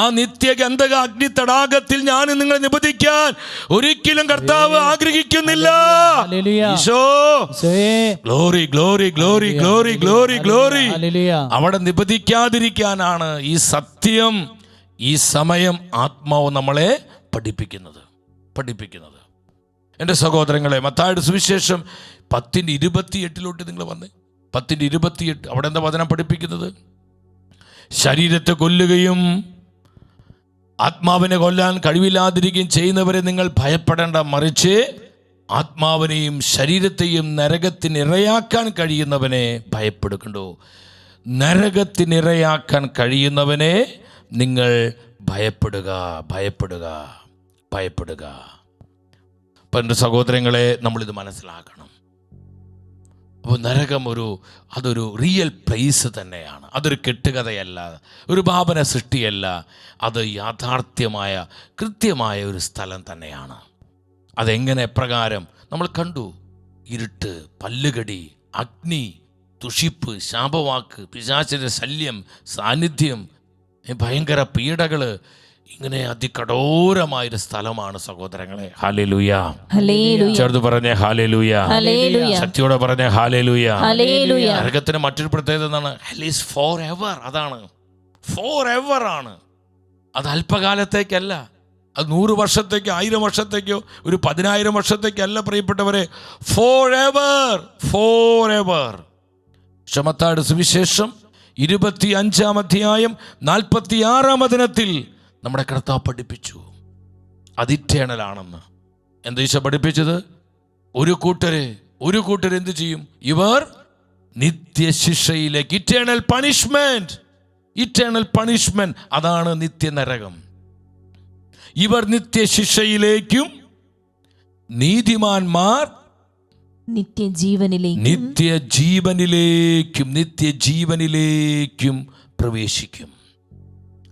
ആ നിത്യഗന്ധക അഗ്നി തടാകത്തിൽ ഞാൻ നിങ്ങളെ നിബന്ധിക്കാൻ ഒരിക്കലും കർത്താവ് ആഗ്രഹിക്കുന്നില്ല. ഗ്ലോറി. അവിടെ നിബന്ധിക്കാതിരിക്കാനാണ് ഈ സത്യം, ഈ സമയം ആത്മാവ് നമ്മളെ പഠിപ്പിക്കുന്നത്. എൻ്റെ സഹോദരങ്ങളെ, മത്തായിയുടെ സുവിശേഷം 10:28 നിങ്ങൾ വന്നേ. 10:28 അവിടെ എന്താ വചനം പഠിപ്പിക്കുന്നത്? ശരീരത്തെ കൊല്ലുകയും ആത്മാവിനെ കൊല്ലാൻ കഴിവില്ലാതിരിക്കുകയും ചെയ്യുന്നവരെ നിങ്ങൾ ഭയപ്പെടേണ്ട, മറിച്ച് ആത്മാവിനെയും ശരീരത്തെയും നരകത്തിനിരയാക്കാൻ കഴിയുന്നവനെ ഭയപ്പെടുകണ്ടോ. നരകത്തിനിരയാക്കാൻ കഴിയുന്നവനെ നിങ്ങൾ ഭയപ്പെടുക. അപ്പം എൻ്റെ സഹോദരങ്ങളെ, നമ്മളിത് മനസ്സിലാക്കണം. അപ്പോൾ നരകം അതൊരു റിയൽ പ്ലേസ് തന്നെയാണ്. അതൊരു കെട്ടുകഥയല്ല, ഒരു ഭാവന സൃഷ്ടിയല്ല. അത് യാഥാർത്ഥ്യമായ കൃത്യമായ ഒരു സ്ഥലം തന്നെയാണ്. അതെങ്ങനെ, എപ്രകാരം നമ്മൾ കണ്ടു? ഇരുട്ട്, പല്ലുകടി, അഗ്നി, തുഷിപ്പ്, ശാപവാക്ക്, പിശാചിന്റെ ശല്യം, സാന്നിധ്യം, ഭയങ്കര പീഡകൾ, ഇങ്ങനെ അതികഠോരമായൊരു സ്ഥലമാണ് സഹോദരങ്ങളെ. ഹല്ലേലൂയ. ചേർത്ത് പറഞ്ഞേ ഹല്ലേലൂയ. ശക്തിയോടെ പറഞ്ഞേ ഹല്ലേലൂയ. നരകത്തിന് മറ്റൊരു പ്രത്യേകത എന്താണ്? Hell is forever. അതാണ്, ഫോർ എവർ ആണ്. അത് അല്പകാലത്തേക്കല്ല, അത് 100 വർഷത്തേക്കോ 1000 വർഷത്തേക്കോ ഒരു 10,000 വർഷത്തേക്കല്ല പ്രിയപ്പെട്ടവരെ. For ever. മത്തായിയുടെ സുവിശേഷം 25-ാം അധ്യായം 46-ാം വചനത്തിൽ നമ്മുടെ കർത്താവ് പഠിപ്പിച്ചു അത് ഇറ്റേണൽ ആണെന്ന്. എന്താ ഈശോ പഠിപ്പിച്ചത്? ഒരു കൂട്ടർ എന്ത് ചെയ്യും? ഇവർ നിത്യശിക്ഷയിലേക്ക്, ഇറ്റേണൽ പണിഷ്മെന്റ്, അതാണ് നിത്യനരകം. ഇവർ നിത്യശിക്ഷയിലേക്കും നീതിമാന്മാർ നിത്യജീവനിലേക്കും പ്രവേശിക്കും.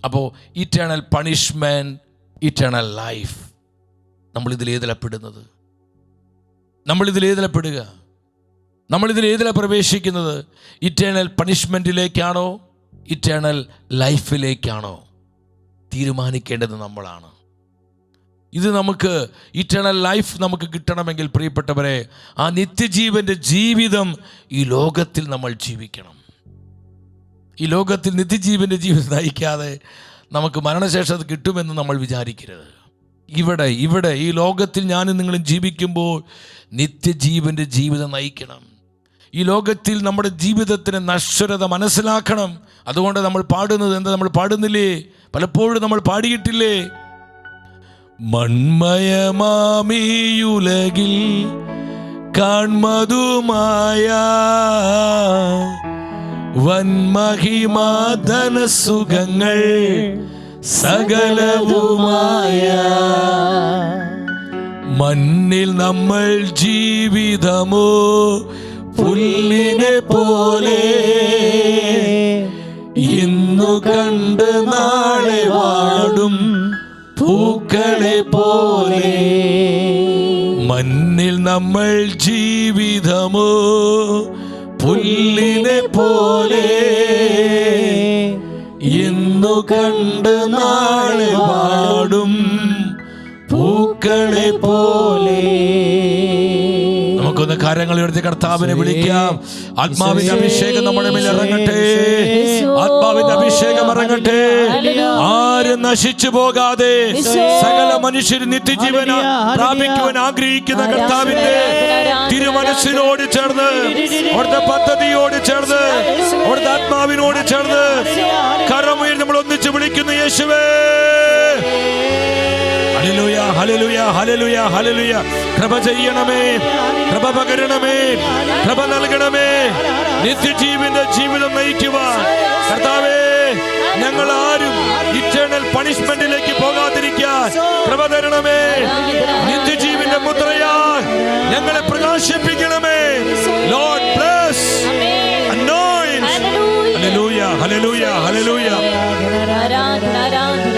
അപ്പോൾ ഇറ്റേണൽ പണിഷ്മെന്റ്, ഇറ്റേണൽ ലൈഫ്, നമ്മളിതിലേതിലാ പ്രവേശിക്കുന്നത്? ഇറ്റേണൽ പണിഷ്മെന്റിലേക്കാണോ ഇറ്റേണൽ ലൈഫിലേക്കാണോ? തീരുമാനിക്കേണ്ടത് നമ്മളാണ്. ഇത് നമുക്ക് ഇറ്റേണൽ ലൈഫ് നമുക്ക് കിട്ടണമെങ്കിൽ പ്രിയപ്പെട്ടവരെ, ആ നിത്യജീവന്റെ ജീവിതം ഈ ലോകത്തിൽ നമ്മൾ ജീവിക്കണം. ഈ ലോകത്തിൽ നിത്യജീവന്റെ ജീവിതം നയിക്കാതെ നമുക്ക് മരണശേഷം അത് കിട്ടുമെന്ന് നമ്മൾ വിചാരിക്കരുത്. ഇവിടെ ഈ ലോകത്തിൽ ഞാനും നിങ്ങളും ജീവിക്കുമ്പോൾ നിത്യജീവന്റെ ജീവിതം നയിക്കണം. ഈ ലോകത്തിൽ നമ്മുടെ ജീവിതത്തിന് നശ്വരത മനസ്സിലാക്കണം. അതുകൊണ്ട് നമ്മൾ പാടുന്നത് എന്താ? നമ്മൾ പാടുന്നില്ലേ? പലപ്പോഴും നമ്മൾ പാടിയിട്ടില്ലേ? മൺമയമാമിയുലകിൽ കാൺമതുമായ വൻമഹിമാധന സുഖങ്ങൾ സകലവുമായ മണ്ണിൽ നമ്മൾ ജീവിതമോ പുല്ലിനെ പോലെ ഇന്നു കണ്ട് നാളെ വാടും പൂക്കളെ പോലെ. മണ്ണിൽ നമ്മൾ ജീവിതമോ പുല്ലിനെ പോലെ ഇന്നു കണ്ട് നാളെ വാടും പൂക്കളെ പോലെ. നമുക്കൊന്ന് കാര്യങ്ങൾ എടുത്ത് കർത്താവിനെ വിളിക്കാം. ആത്മാവിന്റെ അഭിഷേകം നമ്മുടെ മേൽ ഇറങ്ങട്ടെ. ആത്മാവിന്റെ അഭിഷേകം ഇറങ്ങട്ടെ. ആരും നശിച്ചു പോകാതെ സകല മനുഷ്യർ നിത്യജീവന പ്രാപിക്കുവാൻ ആഗ്രഹിക്കുന്ന കർത്താവിന്റെ തിരുമനസ്സിനോട് ചേർന്ന്, അവിടുത്തെ പദ്ധതിയോട് ചേർന്ന്, അവിടുത്തെ ആത്മാവിനോട് ചേർന്ന് കരമുയർ നമ്മൾ ഒന്നിച്ച് വിളിക്കുന്നു, യേശുവേ. ഹല്ലേലൂയ, ഹല്ലേലൂയ, ഹല്ലേലൂയ, ഹല്ലേലൂയ. കൃപ ചെയ്യണമേ, കൃപ പകരണമേ, കൃപ നൽകണമേ. നിത്യജീവന്റെ ജീവിതം നയിക്കുവാൻ കർത്താവേ, ഞങ്ങൾ ആരും ഇറ്റേണൽ പണിഷ്മെന്റിലേക്ക് പോകാതിരിക്കാൻ കൃപ തരണമേ. നിത്യജീവന്റെ മുദ്രയാൽ ഞങ്ങളെ പ്രകാശിപ്പിക്കണമേ. Lord bless, anoint. ഹല്ലേലൂയ, ഹല്ലേലൂയ, ഹല്ലേലൂയ,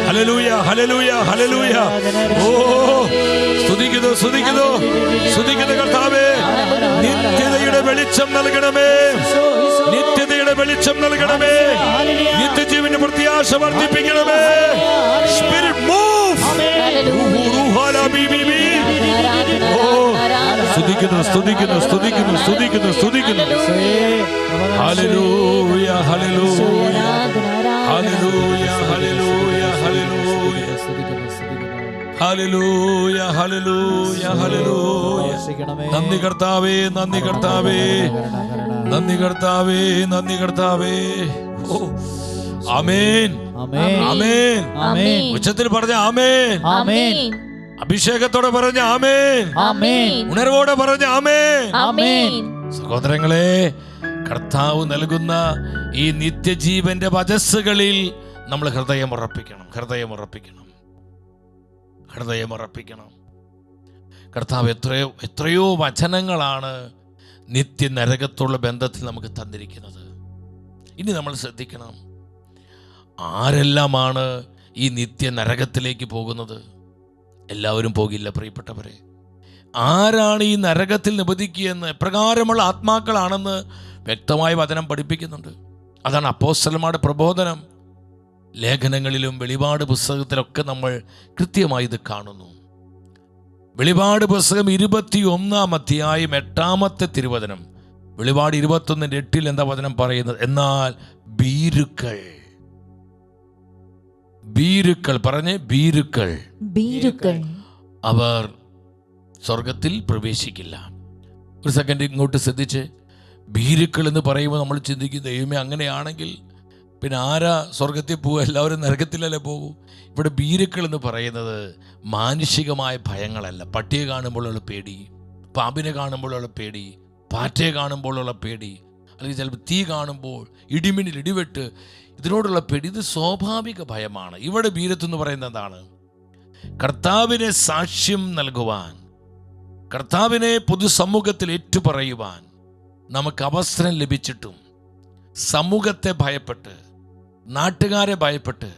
ഹല്ലേലൂയ, ഹല്ലേലൂയ, ഹല്ലേലൂയ. ഓ, സ്തുതിക്കുന്നു, സ്തുതിക്കുന്നു, സ്തുതിക്കുന്നു കർത്താവേ. നിത്യതയുടെ വെളിച്ചം നൽകണമേ, നിത്യതയുടെ വെളിച്ചം നൽകണമേ. നിത്യജീവന്റെ പ്രത്യാശ വർദ്ധിപ്പിക്കണമേ. Spirit move. ഓ, സ്തുതിക്കുന്നു, സ്തുതിക്കുന്നു, സ്തുതിക്കുന്നു, സ്തുതിക്കുന്നു, സ്തുതിക്കുന്നു. ഹല്ലേലൂയ, ഹല്ലേലൂയ, ഹല്ലേലൂയ, ഹല്ലേലൂയ, ഹല്ലേലൂയ, ഹല്ലേലൂയ, ഹല്ലേലൂയ, ഹല്ലേലൂയ. നന്ദി കർത്താവേ, നന്ദി കർത്താവേ, നന്ദി കർത്താവേ, നന്ദി കർത്താവേ. ഓ, ആമേൻ, ആമേൻ, ആമേൻ. ഉച്ചത്തിൽ പറഞ്ഞ ആമേൻ, ആമേൻ. അഭിഷേകത്തോടെ പറഞ്ഞ ആമേൻ, ആമേൻ. ഉണർവോടെ പറഞ്ഞ ആമേൻ, ആമേൻ. സഹോദരങ്ങളെ, കർത്താവ് നൽകുന്ന ഈ നിത്യജീവന്റെ വചസ്സുകളിൽ നമ്മൾ ഹൃദയം ഉറപ്പിക്കണം, ഹൃദയം ഉറപ്പിക്കണം, ഹൃദയം ഉറപ്പിക്കണം. കർത്താവ് എത്രയോ വചനങ്ങളാണ് നിത്യ നരകത്തുള്ള ബന്ധത്തിൽ നമുക്ക് തന്നിരിക്കുന്നത്. ഇനി നമ്മൾ ശ്രദ്ധിക്കണം, ആരെല്ലാമാണ് ഈ നിത്യ നരകത്തിലേക്ക് പോകുന്നത്? എല്ലാവരും പോകില്ല പ്രിയപ്പെട്ടവരെ. ആരാണ് ഈ നരകത്തിൽ നിബന്ധിക്കുകയെന്ന്, എപ്രകാരമുള്ള ആത്മാക്കളാണെന്ന് വ്യക്തമായ വചനം പഠിപ്പിക്കുന്നുണ്ട്. അതാണ് അപ്പോസ്തലന്മാരുടെ പ്രബോധനം. ലേഖനങ്ങളിലും വെളിപാട് പുസ്തകത്തിലൊക്കെ നമ്മൾ കൃത്യമായി ഇത് കാണുന്നു. വെളിപാട് പുസ്തകം 21-ാം അധ്യായം 8-ാമത്തെ തിരുവചനം, വെളിപാട് 21:8 എന്താ വചനം പറയുന്നത്? എന്നാൽ ഭീരുക്കൾ, ഭീരുക്കൾ പറഞ്ഞ് ഭീരുക്കൾ, ഭീരുക്കൾ അവർ സ്വർഗത്തിൽ പ്രവേശിക്കില്ല. ഒരു സെക്കൻഡ് ഇങ്ങോട്ട് ശ്രദ്ധിച്ച്. ഭീരുക്കൾ എന്ന് പറയുമ്പോൾ നമ്മൾ ചിന്തിക്കും, ദൈവമേ അങ്ങനെയാണെങ്കിൽ പിന്നെ ആരാ സ്വർഗത്തിൽ പോവുക? എല്ലാവരും നരകത്തിലല്ലേ പോകൂ. ഇവിടെ ഭീരുക്കൾ എന്ന് പറയുന്നത് മാനുഷികമായ ഭയങ്ങളല്ല. പട്ടിയെ കാണുമ്പോഴുള്ള പേടി, പാമ്പിനെ കാണുമ്പോഴുള്ള പേടി, പാറ്റയെ കാണുമ്പോഴുള്ള പേടി, അല്ലെങ്കിൽ ചിലപ്പോൾ തീ കാണുമ്പോൾ, ഇടിമിന്നൽ, ഇടിവെട്ട്, ഇതിനോടുള്ള പേടി, ഇത് സ്വാഭാവിക ഭയമാണ്. ഇവിടെ ഭീരുത്വം എന്ന് പറയുന്നത് എന്താണ്? കർത്താവിനെ സാക്ഷ്യം നൽകുവാൻ, കർത്താവിനെ പൊതുസമൂഹത്തിൽ ഏറ്റുപറയുവാൻ നമുക്ക് അവസരം ലഭിച്ചിട്ടും സമൂഹത്തെ ഭയപ്പെട്ട്, നാട്ടുകാരെ ഭയപ്പെട്ട്,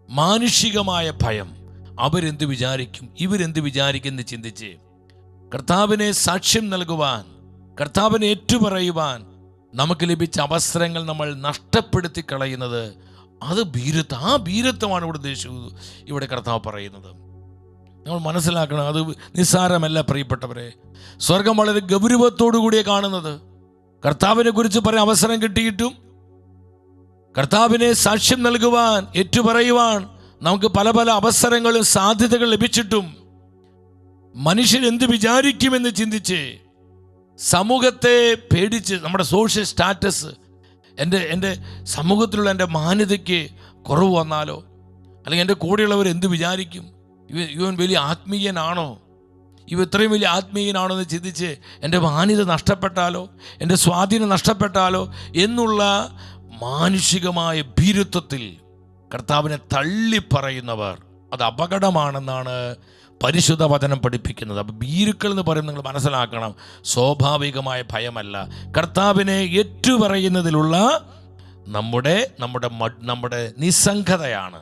മാനുഷികമായ ഭയം, അവരെന്ത് വിചാരിക്കും, ഇവരെന്ത് വിചാരിക്കുമെന്ന് ചിന്തിച്ച് കർത്താവിനെ സാക്ഷ്യം നൽകുവാൻ, കർത്താവിനെ ഏറ്റുപറയുവാൻ നമുക്ക് ലഭിച്ച അവസരങ്ങൾ നമ്മൾ നഷ്ടപ്പെടുത്തി കളയുന്നത്, അത് ഭീരുത്വം. ആ ഭീരുത്വമാണ് ഇവിടെ കർത്താവ് പറയുന്നത്. നമ്മൾ മനസ്സിലാക്കണം, അത് നിസ്സാരമല്ല പ്രിയപ്പെട്ടവരെ. സ്വർഗം വളരെ ഗൗരവത്തോടു കൂടിയാണ് കാണുന്നത്. കർത്താവിനെ കുറിച്ച് പറയാൻ അവസരം കിട്ടിയിട്ടും, കർത്താവിനെ സാക്ഷ്യം നൽകുവാൻ, ഏറ്റുപറയുവാൻ നമുക്ക് പല പല അവസരങ്ങളും സാധ്യതകൾ ലഭിച്ചിട്ടും മനുഷ്യരെന്ത് വിചാരിക്കുമെന്ന് ചിന്തിച്ച്, സമൂഹത്തെ പേടിച്ച്, നമ്മുടെ സോഷ്യൽ സ്റ്റാറ്റസ്, എൻ്റെ സമൂഹത്തിലുള്ള എൻ്റെ മാന്യതയ്ക്ക് കുറവ് വന്നാലോ, അല്ലെങ്കിൽ എൻ്റെ കൂടെയുള്ളവർ എന്ത് വിചാരിക്കും, ഇവൻ വലിയ ആത്മീയനാണോ, ഇവ ഇത്രയും വലിയ ആത്മീയനാണെന്ന് ചിന്തിച്ച് എൻ്റെ മാന്യത നഷ്ടപ്പെട്ടാലോ, എൻ്റെ സ്വാധീനം നഷ്ടപ്പെട്ടാലോ എന്നുള്ള മാനുഷികമായ ഭീരുത്വത്തിൽ കർത്താവിനെ തള്ളിപ്പറയുന്നവർ, അത് അപകടമാണെന്നാണ് പരിശുദ്ധ വചനം പഠിപ്പിക്കുന്നത്. അപ്പോൾ ഭീരുക്കൾ എന്ന് പറയുന്നത് നിങ്ങൾ മനസ്സിലാക്കണം, സ്വാഭാവികമായ ഭയമല്ല, കർത്താവിനെ ഏറ്റുപറയുന്നതിലുള്ള നമ്മുടെ നിസ്സംഗതയാണ്,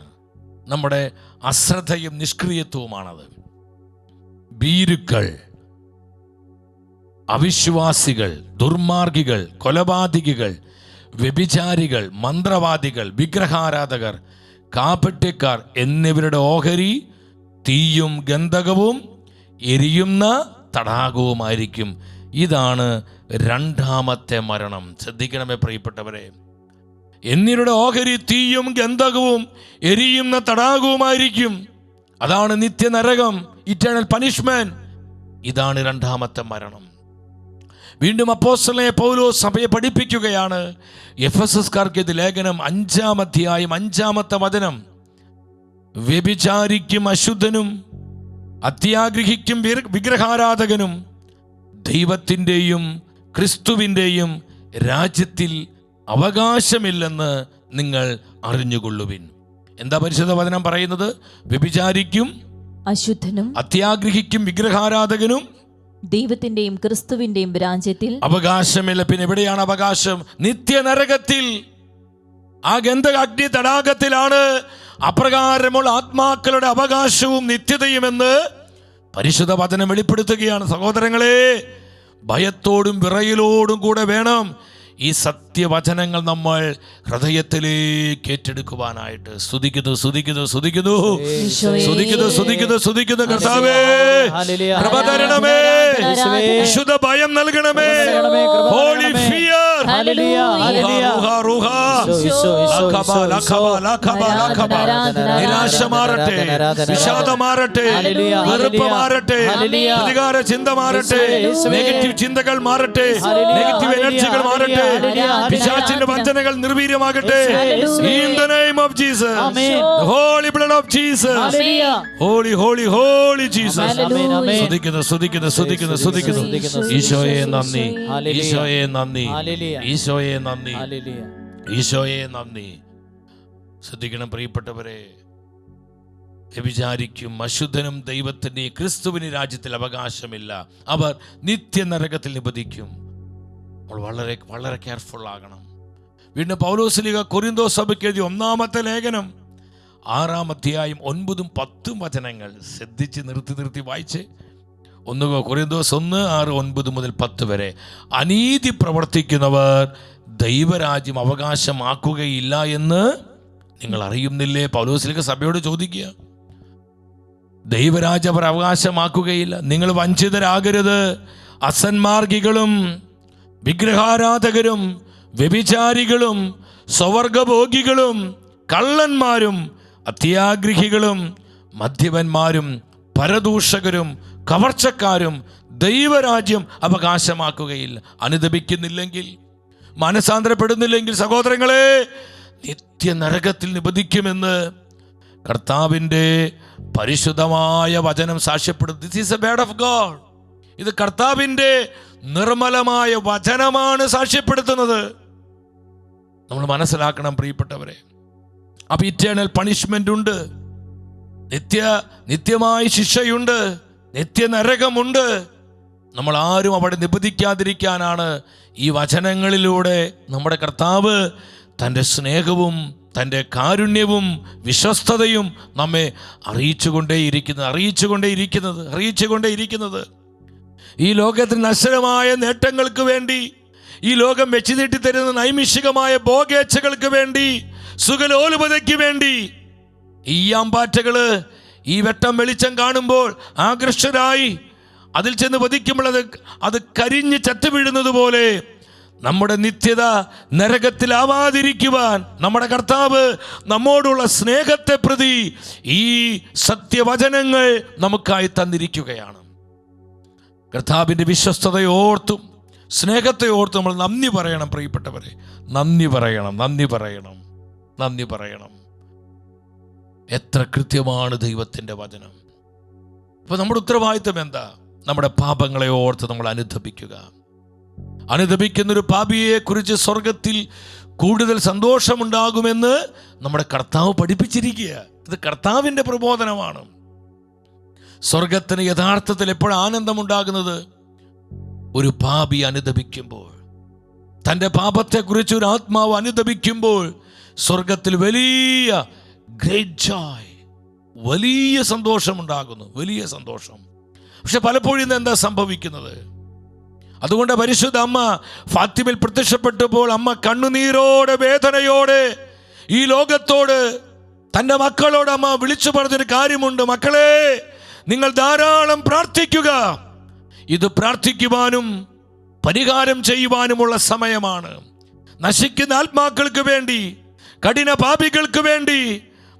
നമ്മുടെ അശ്രദ്ധയും നിഷ്ക്രിയത്വവുമാണത്. ഭീരുക്കൾ, അവിശ്വാസികൾ, ദുർമാർഗികൾ, കൊലപാതകികൾ, വ്യഭിചാരികൾ, മന്ത്രവാദികൾ, വിഗ്രഹാരാധകർ, കാപട്യക്കാർ എന്നിവരുടെ ഓഹരി തീയും ഗന്ധകവും എരിയുന്ന തടാകവുമായിരിക്കും. ഇതാണ് രണ്ടാമത്തെ മരണം. ശ്രദ്ധിക്കണമേ പ്രിയപ്പെട്ടവരെ, എന്നിവരുടെ ഓഹരി തീയും ഗന്ധകവും എരിയുന്ന തടാകവുമായിരിക്കും. അതാണ് നിത്യനരകം, ഇറ്റേണൽ പനിഷ്മെന്റ്. ഇതാണ് രണ്ടാമത്തെ മരണം. വീണ്ടും അപ്പോസ്തലനായ പൗലോസ് സഭയെ പഠിപ്പിക്കുകയാണ്. എഫെസസ്കാർക്ക് ഇത് ലേഖനം 5-ാം അധ്യായം 5-ാമത്തെ വചനം. വ്യഭിചാരിക്കും അശുദ്ധനും അത്യാഗ്രഹിക്കും വിഗ്രഹാരാധകനും ദൈവത്തിൻ്റെയും ക്രിസ്തുവിൻ്റെയും രാജ്യത്തിൽ അവകാശമില്ലെന്ന് നിങ്ങൾ അറിഞ്ഞുകൊള്ളുവിൻ. എന്താ പരിശുദ്ധ വചനം പറയുന്നത്? വ്യഭിചാരിക്കും
അശുദ്ധനും
അത്യാഗ്രഹിക്കും വിഗ്രഹാരാധകനും
ദൈവത്തിന്റെയും ക്രിസ്തുവിന്റെയും രാജ്യത്തിൽ
അവകാശമില്ല. പിന്നെ എവിടെയാണ് അവകാശം? നിത്യനരകത്തിൽ, ആ ഗന്ധകാഗ്നി തടാകത്തിലാണ് അപ്രകാരമുള്ള ആത്മാക്കളുടെ അവകാശവും നിത്യതയുമെന്ന് പരിശുദ്ധ വചനം വെളിപ്പെടുത്തുകയാണ്. സഹോദരങ്ങളെ, ഭയത്തോടും വിറയലോടും കൂടെ വേണം ഈ സത്യവചനങ്ങൾ നമ്മൾ ഹൃദയത്തിലേക്ക് ഏറ്റെടുക്കുവാനായിട്ട്. സ്തുതിക്കുന്നു, സ്തുതിക്കുന്നു, സ്തുതിക്കുന്നു, സ്തുതിക്കുന്നു, സ്തുതിക്കുന്നു, സ്തുതിക്കുന്നു. കർത്താവേ, കൃപ തരണമേ, വിശുദ്ധ ഭയം നൽകണമേ. ഹോളി ഫിയർ, നിരാശ മാറട്ടെ, വിഷാദം മാറട്ടെ, വെറുപ്പ് മാറട്ടെ, പ്രതികാര ചിന്ത മാറട്ടെ, നെഗറ്റീവ് ചിന്തകൾ മാറട്ടെ, നെഗറ്റീവ് എനർജികൾ മാറട്ടെ, പിശാചിന്റെ വഞ്ചനകൾ നിർവീര്യമാകട്ടെ. In the name of Jesus, the holy blood of Jesus, holy holy holy Jesus. സ്തുതിക്കുന്നു, സ്തുതിക്കുന്നു, സ്തുതിക്കുന്നു, സ്തുതിക്കുന്നു. ഈശോയെ നന്ദി, ഈശോയെ നന്ദി, ഈശോയെ നന്ദി, ഈശോയെ നന്ദി. ശ്രദ്ധിക്കണം പ്രിയപ്പെട്ടവരെ, വ്യഭിചാരിക്കും അശുദ്ധനും ദൈവത്തിന്റെ ക്രിസ്തുവിന് രാജ്യത്തിൽ അവകാശമില്ല, അവർ നിത്യനരകത്തിൽ നിബന്ധിക്കും. നമ്മൾ വളരെ വളരെ കെയർഫുൾ ആകണം. വീണ്ടും പൗലോസ്ലീഹ കൊരിന്തോസ് സഭയ്ക്ക് എഴുതിയ 1-ാമത്തെ ലേഖനം 6-ാം അധ്യായം 9-10 വചനങ്ങൾ ശ്രദ്ധിച്ച് നിർത്തി വായിച്ച്. 1 കൊരിന്തോസ് 1:6-9 മുതൽ 10 വരെ. അനീതി പ്രവർത്തിക്കുന്നവർ ദൈവരാജ്യം അവകാശമാക്കുകയില്ല എന്ന് നിങ്ങൾ അറിയുന്നില്ലേ? പൗലോസ്ലീഹ സഭയോട് ചോദിക്കുക. ദൈവരാജ്യം അവർ അവകാശമാക്കുകയില്ല. നിങ്ങൾ വഞ്ചിതരാകരുത്. അസന്മാർഗികളും വിഗ്രഹാരാധകരും വ്യഭിചാരികളും സ്വവർഗഭോഗികളും കള്ളന്മാരും അത്യാഗ്രഹികളും മദ്യപന്മാരും പരദൂഷകരും കവർച്ചക്കാരും ദൈവരാജ്യം അവകാശമാക്കുകയില്ല. അനുദപിക്കുന്നില്ലെങ്കിൽ, മനസാന്തരപ്പെടുന്നില്ലെങ്കിൽ സഹോദരങ്ങളെ, നിത്യനരകത്തിൽ നിബന്ധിക്കുമെന്ന് കർത്താവിൻ്റെ പരിശുദ്ധമായ വചനം സാക്ഷ്യപ്പെടുന്നു. This is a word of God. ഇത് കർത്താവിൻ്റെ നിർമ്മലമായ വചനമാണ് സാക്ഷ്യപ്പെടുത്തുന്നത്. നമ്മൾ മനസ്സിലാക്കണം പ്രിയപ്പെട്ടവരെ. അപ്പൊ ഇറ്റേണൽ പണിഷ്മെന്റ് ഉണ്ട്, നിത്യമായ ശിക്ഷയുണ്ട്, നിത്യനരകമുണ്ട്. നമ്മൾ ആരും അവിടെ നിബന്ധിക്കാതിരിക്കാനാണ് ഈ വചനങ്ങളിലൂടെ നമ്മുടെ കർത്താവ് തൻ്റെ സ്നേഹവും തൻ്റെ കാരുണ്യവും വിശ്വസ്തതയും നമ്മെ അറിയിച്ചുകൊണ്ടേയിരിക്കുന്നത്. ഈ ലോകത്തിന് നശ്വരമായ നേട്ടങ്ങൾക്ക് വേണ്ടി, ഈ ലോകം വെച്ചു നീട്ടി തരുന്ന നൈമിഷികമായ ഭോഗേച്ഛകൾക്ക് വേണ്ടി, സുഖലോലുപതയ്ക്ക് വേണ്ടി ഈ അമ്പാറ്റകള് ഈ വെട്ടം വെളിച്ചം കാണുമ്പോൾ ആകർഷരായി അതിൽ ചെന്ന് വധിക്കുമ്പോൾ അത് കരിഞ്ഞ് ചത്തുവീഴുന്നത് പോലെ നമ്മുടെ നിത്യത നരകത്തിലാവാതിരിക്കുവാൻ നമ്മുടെ കർത്താവ് നമ്മോടുള്ള സ്നേഹത്തെ പ്രതി ഈ സത്യവചനങ്ങൾ നമുക്കായി തന്നിരിക്കുകയാണ്. കർത്താവിൻ്റെ വിശ്വസ്തതയോർത്തും സ്നേഹത്തെ ഓർത്തും നമ്മൾ നന്ദി പറയണം പ്രിയപ്പെട്ടവരെ. നന്ദി പറയണം. എത്ര കൃത്യമാണ് ദൈവത്തിൻ്റെ വചനം. അപ്പോൾ നമ്മുടെ ഉത്തരവാദിത്വം എന്താ? നമ്മുടെ പാപങ്ങളെ ഓർത്ത് നമ്മൾ അനുതപിക്കുക. അനുതപിക്കുന്നൊരു പാപിയെ കുറിച്ച് സ്വർഗത്തിൽ കൂടുതൽ സന്തോഷമുണ്ടാകുമെന്ന് നമ്മുടെ കർത്താവ് പഠിപ്പിച്ചിരിക്കുക. ഇത് കർത്താവിൻ്റെ പ്രബോധനമാണ്. സ്വർഗത്തിന് യഥാർത്ഥത്തിൽ എപ്പോഴാണ് ആനന്ദമുണ്ടാകുന്നത്? ഒരു പാപി അനുതപിക്കുമ്പോൾ, തൻ്റെ പാപത്തെക്കുറിച്ച് ഒരു ആത്മാവ് അനുതപിക്കുമ്പോൾ സ്വർഗത്തിൽ വലിയ ഗ്രേറ്റ് ജോയ്, വലിയ സന്തോഷമുണ്ടാകുന്നു, വലിയ സന്തോഷം. പക്ഷെ പലപ്പോഴും ഇന്ന് എന്താ സംഭവിക്കുന്നത്? അതുകൊണ്ട് പരിശുദ്ധ അമ്മ ഫാത്തിമയിൽ പ്രത്യക്ഷപ്പെട്ടപ്പോൾ അമ്മ കണ്ണുനീരോടെ, വേദനയോടെ ഈ ലോകത്തോട്, തൻ്റെ മക്കളോട് അമ്മ വിളിച്ചു പറഞ്ഞൊരു കാര്യമുണ്ട്: മക്കളെ, നിങ്ങൾ ധാരാളം പ്രാർത്ഥിക്കുക. ഇത് പ്രാർത്ഥിക്കുവാനും പരിഹാരം ചെയ്യുവാനുമുള്ള സമയമാണ്. നശിക്കുന്ന ആത്മാക്കൾക്ക് വേണ്ടി, കഠിന പാപികൾക്ക് വേണ്ടി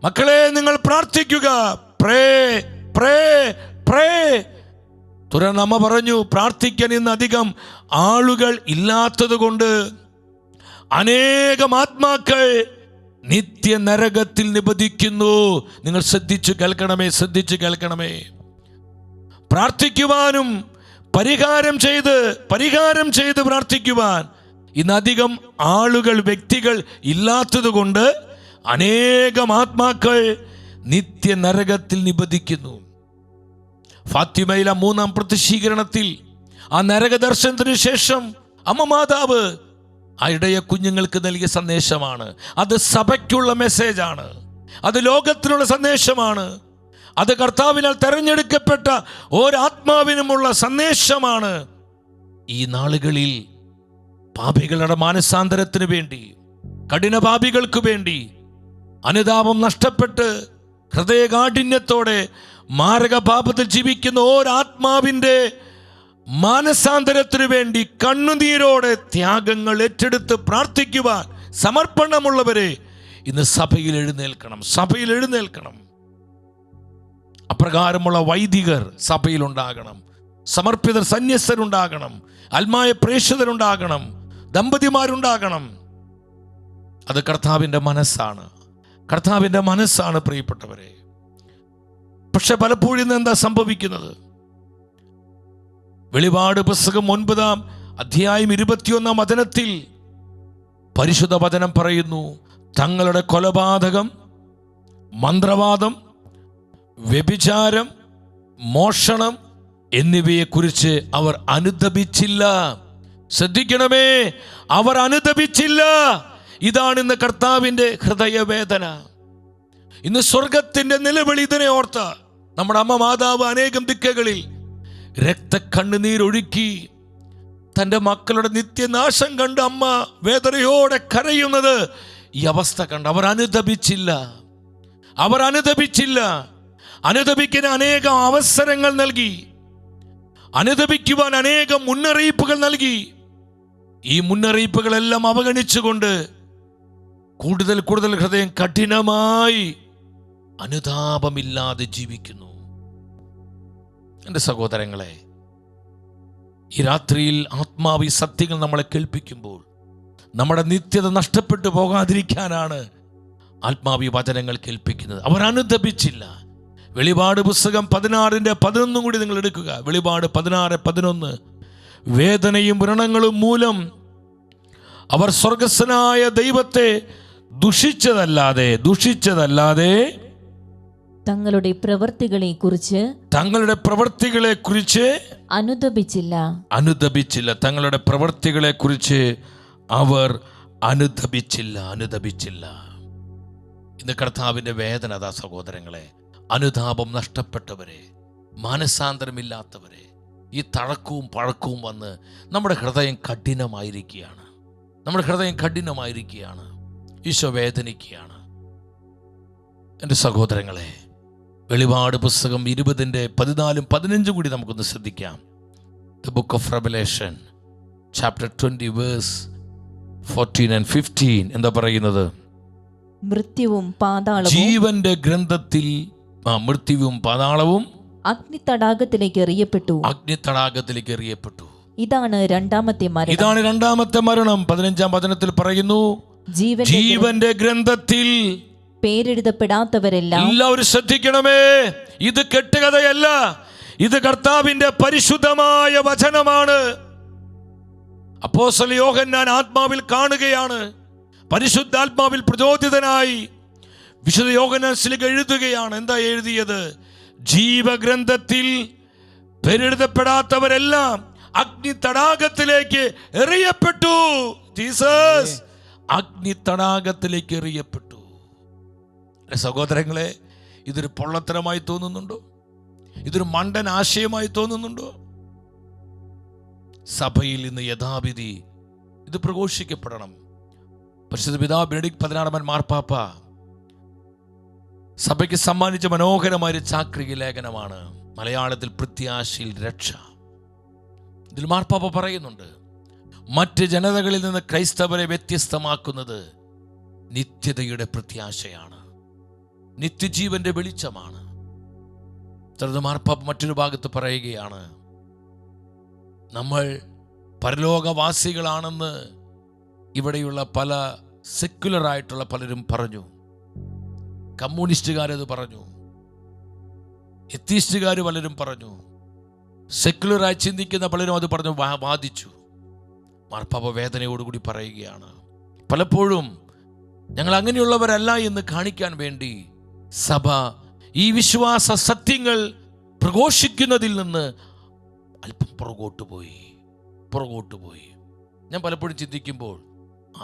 മക്കളെ നിങ്ങൾ പ്രാർത്ഥിക്കുക. പ്രേ പ്രേ പ്രേ. തുടർന്ന് അമ്മ പറഞ്ഞു, പ്രാർത്ഥിക്കാൻ ഇന്ന് അധികം ആളുകൾ ഇല്ലാത്തത് കൊണ്ട് അനേകം ആത്മാക്കൾ നിത്യ നരകത്തിൽ നിബന്ധിക്കുന്നു. നിങ്ങൾ ശ്രദ്ധിച്ചു കേൾക്കണമേ, ശ്രദ്ധിച്ചു കേൾക്കണമേ. പ്രാർത്ഥിക്കുവാനും പരിഹാരം ചെയ്ത് പ്രാർത്ഥിക്കുവാൻ ഇന്നധികം ആളുകൾ, വ്യക്തികൾ ഇല്ലാത്തത് കൊണ്ട് അനേകം ആത്മാക്കൾ നിത്യ നരകത്തിൽ നിബന്ധിക്കുന്നു. ഫാത്തിമയിലെ 3-ാം പ്രത്യക്ഷീകരണത്തിൽ ആ നരക ദർശനത്തിന് ശേഷം അമ്മ മാതാവ് ആ ഇടയ കുഞ്ഞുങ്ങൾക്ക് നൽകിയ സന്ദേശമാണ്. അത് സഭയ്ക്കുള്ള മെസ്സേജാണ്, അത് ലോകത്തിനുള്ള സന്ദേശമാണ്, അത് കർത്താവിനാൽ തെരഞ്ഞെടുക്കപ്പെട്ട ഒരാത്മാവിനുമുള്ള സന്ദേശമാണ്. ഈ നാളുകളിൽ പാപികളുടെ മാനസാന്തരത്തിന് വേണ്ടി, കഠിന പാപികൾക്ക് വേണ്ടി, അനുതാപം നഷ്ടപ്പെട്ട് ഹൃദയകാഠിന്യത്തോടെ മാരക പാപത്തിൽ ജീവിക്കുന്ന ഒരാത്മാവിൻ്റെ മാനസാന്തരത്തിനു വേണ്ടി കണ്ണുനീരോടെ ത്യാഗങ്ങൾ ഏറ്റെടുത്ത് പ്രാർത്ഥിക്കുവാൻ സമർപ്പണമുള്ളവരെ ഇന്ന് സഭയിൽ എഴുന്നേൽക്കണം. അപ്രകാരമുള്ള വൈദികർ സഭയിലുണ്ടാകണം, സമർപ്പിതർ സന്യസ്തരുണ്ടാകണം, ആത്മായ പ്രേക്ഷിതരുണ്ടാകണം, ദമ്പതിമാരുണ്ടാകണം. അത് കർത്താവിൻ്റെ മനസ്സാണ് പ്രിയപ്പെട്ടവരെ. പക്ഷെ പലപ്പോഴും ഇന്ന് എന്താ സംഭവിക്കുന്നത്? വെളിപാട് പുസ്തകം 9-ാം അധ്യായം 21-ാം വചനത്തിൽ പരിശുദ്ധ വചനം പറയുന്നു, തങ്ങളുടെ കൊലപാതകം, മന്ത്രവാദം, വ്യഭിചാരം, മോഷണം എന്നിവയെക്കുറിച്ച് അവർ അനുതപിച്ചില്ല. ശ്രദ്ധിക്കണമേ, അവർ അനുതപിച്ചില്ല. ഇതാണ് ഇന്ന് കർത്താവിൻ്റെ ഹൃദയവേദന. ഇന്ന് സ്വർഗത്തിൻ്റെ നിലവിളി ഇതിനെ ഓർത്ത നമ്മുടെ അമ്മ മാതാവ് അനേകം ദിക്കുകളിൽ രക്തക്കണ്ണുനീരൊഴുക്കി തൻ്റെ മക്കളുടെ നിത്യനാശം കണ്ട് അമ്മ വേദനയോടെ കരയുന്നത് ഈ അവസ്ഥ കണ്ട് അവർ അനുതപിച്ചില്ല. അനുതപിക്കാൻ അനേകം അവസരങ്ങൾ നൽകി, അനുതപിക്കുവാൻ അനേകം മുന്നറിയിപ്പുകൾ നൽകി. ഈ മുന്നറിയിപ്പുകളെല്ലാം അവഗണിച്ചുകൊണ്ട് കൂടുതൽ ഹൃദയം കഠിനമായി അനുതാപമില്ലാതെ ജീവിക്കുന്നു. എൻ്റെ സഹോദരങ്ങളെ, ഈ രാത്രിയിൽ ആത്മാവി സത്യങ്ങൾ നമ്മളെ കേൾപ്പിക്കുമ്പോൾ നമ്മുടെ നിത്യത നഷ്ടപ്പെട്ടു പോകാതിരിക്കാനാണ് ആത്മാവി വചനങ്ങൾ കേൾപ്പിക്കുന്നത്. അവർ അനുതപിച്ചില്ല. വെളിപാട് പുസ്തകം 16-11 കൂടി നിങ്ങൾ എടുക്കുക. വെളിപാട് 16:11. വേദനയും വ്രണങ്ങളും മൂലം അവർ സ്വർഗസ്ഥനായ ദൈവത്തെ ദുഷിച്ചതല്ലാതെ
തങ്ങളുടെ പ്രവൃത്തികളെ കുറിച്ച്
അനുതപിച്ചില്ല. തങ്ങളുടെ പ്രവൃത്തികളെ കുറിച്ച് അവർ അനുതപിച്ചില്ല. ഇന്ന് കർത്താവിൻ്റെ വേദന അതാ സഹോദരങ്ങളെ. അനുതാപം നഷ്ടപ്പെട്ടവരെ, മാനസാന്തരമില്ലാത്തവരെ, ഈ തഴക്കവും പഴക്കവും വന്ന് നമ്മുടെ ഹൃദയം കഠിനമായിരിക്കുകയാണ്. ഈശോ വേദനിക്കുകയാണ്. എൻ്റെ സഹോദരങ്ങളെ, വെളിപാട് പുസ്തകം 20-14-15 കൂടി നമുക്കൊന്ന് ശ്രദ്ധിക്കാം. The book of Revelation chapter 20 verse 14 and 15 എന്താ പറയുന്നത്?
മൃത്യുവും പാതാളവും
ജീവന്റെ ഗ്രന്ഥത്തിൽ മൃത്യുവും പാതാളവും
അഗ്നിത്തടാകത്തിലേക്ക് എറിയപ്പെട്ടു. ഇതാണ് രണ്ടാമത്തെ
മരണം. 15-ാം വചനത്തിൽ പറയുന്നു, ജീവന്റെ ഗ്രന്ഥത്തിൽ
പേരെഴുതപ്പെടാത്തവരെല്ലാം.
എല്ലാവരും ശ്രദ്ധിക്കണമേ, ഇത് കെട്ടുകഥയല്ല. ഇത് കർത്താവിന്റെ പരിശുദ്ധമായ വചനമാണ്. അപ്പോസ്തലൻ യോഹന്നാൻ ആത്മാവിൽ കാണുകയാണ്. പരിശുദ്ധാത്മാവിൽ പ്രചോദിതനായി വിശുദ്ധ യോഹന്നാൻ ശ്ലീഹ എഴുതുകയാണ്. എന്താ എഴുതിയത്? ജീവഗ്രന്ഥത്തിൽ പേരെഴുതപ്പെടാത്തവരെല്ലാം അഗ്നി തടാകത്തിലേക്ക് എറിയപ്പെട്ടു. ജീസസ് അഗ്നി തടാകത്തിലേക്ക് എറിയപ്പെട്ടു. സഹോദരങ്ങളെ, ഇതൊരു പൊള്ളത്തരമായി തോന്നുന്നുണ്ടോ? ഇതൊരു മണ്ടൻ ആശയമായി തോന്നുന്നുണ്ടോ? സഭയിൽ ഇന്ന് യഥാവിധി ഇത് പ്രഘോഷിക്കപ്പെടണം. പരിശുദ്ധ പിതാവ് ബെനഡിക്ട് 16 മാർപ്പാപ്പ സഭയ്ക്ക് സമ്മാനിച്ച മനോഹരമായ ചാക്രിക ലേഖനമാണ് മലയാളത്തിൽ പ്രത്യാശയിൽ രക്ഷ. ഇതിൽ മാർപ്പാപ്പ പറയുന്നുണ്ട്, മറ്റ് ജനതകളിൽ നിന്ന് ക്രൈസ്തവരെ വ്യത്യസ്തമാക്കുന്നത് നിത്യതയുടെ പ്രത്യാശയാണ്, നിത്യജീവന്റെ വെളിച്ചമാണ്. തുടർന്ന് മാർപ്പാപ്പ മറ്റൊരു ഭാഗത്ത് പറയുകയാണ്, നമ്മൾ പരലോകവാസികളാണെന്ന് ഇവിടെയുള്ള പല സെക്യുലറായിട്ടുള്ള പലരും പറഞ്ഞു. കമ്മ്യൂണിസ്റ്റുകാരത് പറഞ്ഞു, എത്തീസ്റ്റുകാർ പലരും പറഞ്ഞു, സെക്യുലറായി ചിന്തിക്കുന്ന പലരും അത് പറഞ്ഞു വാദിച്ചു. മാർപ്പാപ്പ വേദനയോടുകൂടി പറയുകയാണ്, പലപ്പോഴും ഞങ്ങൾ അങ്ങനെയുള്ളവരല്ല എന്ന് കാണിക്കാൻ വേണ്ടി സഭ ഈ വിശ്വാസ സത്യങ്ങൾ പ്രഘോഷിക്കുന്നതിൽ നിന്ന് അല്പം പുറകോട്ട് പോയി. ഞാൻ പലപ്പോഴും ചിന്തിക്കുമ്പോൾ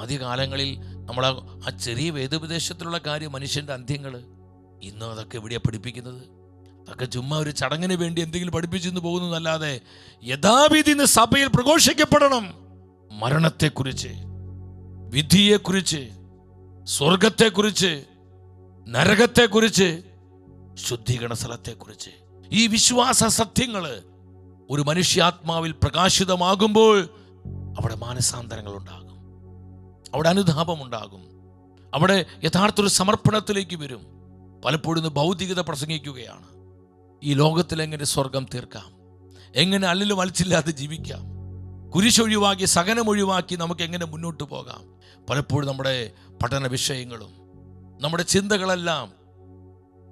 ആദ്യകാലങ്ങളിൽ നമ്മൾ ആ ചെറിയ വേദോപദേശത്തിലുള്ള കാര്യം, മനുഷ്യൻ്റെ അന്ത്യങ്ങൾ, ഇന്നും അതൊക്കെ എവിടെയാണ് പഠിപ്പിക്കുന്നത്? അതൊക്കെ ചുമ്മാ ഒരു ചടങ്ങിന് വേണ്ടി എന്തെങ്കിലും പഠിപ്പിച്ചെന്ന് പോകുന്നതല്ലാതെ യഥാവിധി ഇന്ന് സഭയിൽ പ്രഘോഷിക്കപ്പെടണം. മരണത്തെക്കുറിച്ച്, വിധിയെക്കുറിച്ച്, സ്വർഗത്തെക്കുറിച്ച്, നരകത്തെക്കുറിച്ച്, ശുദ്ധീകരണ സ്ഥലത്തെക്കുറിച്ച്, ഈ വിശ്വാസ സത്യങ്ങൾ ഒരു മനുഷ്യാത്മാവിൽ പ്രകാശിതമാകുമ്പോൾ അവിടെ മാനസാന്തരങ്ങൾ ഉണ്ടാകും, അവിടെ അനുതാപമുണ്ടാകും, അവിടെ യഥാർത്ഥ ഒരു സമർപ്പണത്തിലേക്ക് വരും. പലപ്പോഴും ഇന്ന് ഭൗതികത പ്രസംഗിക്കുകയാണ്. ഈ ലോകത്തിൽ എങ്ങനെ സ്വർഗം തീർക്കാം, എങ്ങനെ അല്ലിലും അലച്ചില്ലാതെ ജീവിക്കാം, കുരിശൊഴിവാക്കി സഹനമൊഴിവാക്കി നമുക്ക് എങ്ങനെ മുന്നോട്ട് പോകാം. പലപ്പോഴും നമ്മുടെ പഠന വിഷയങ്ങളും നമ്മുടെ ചിന്തകളെല്ലാം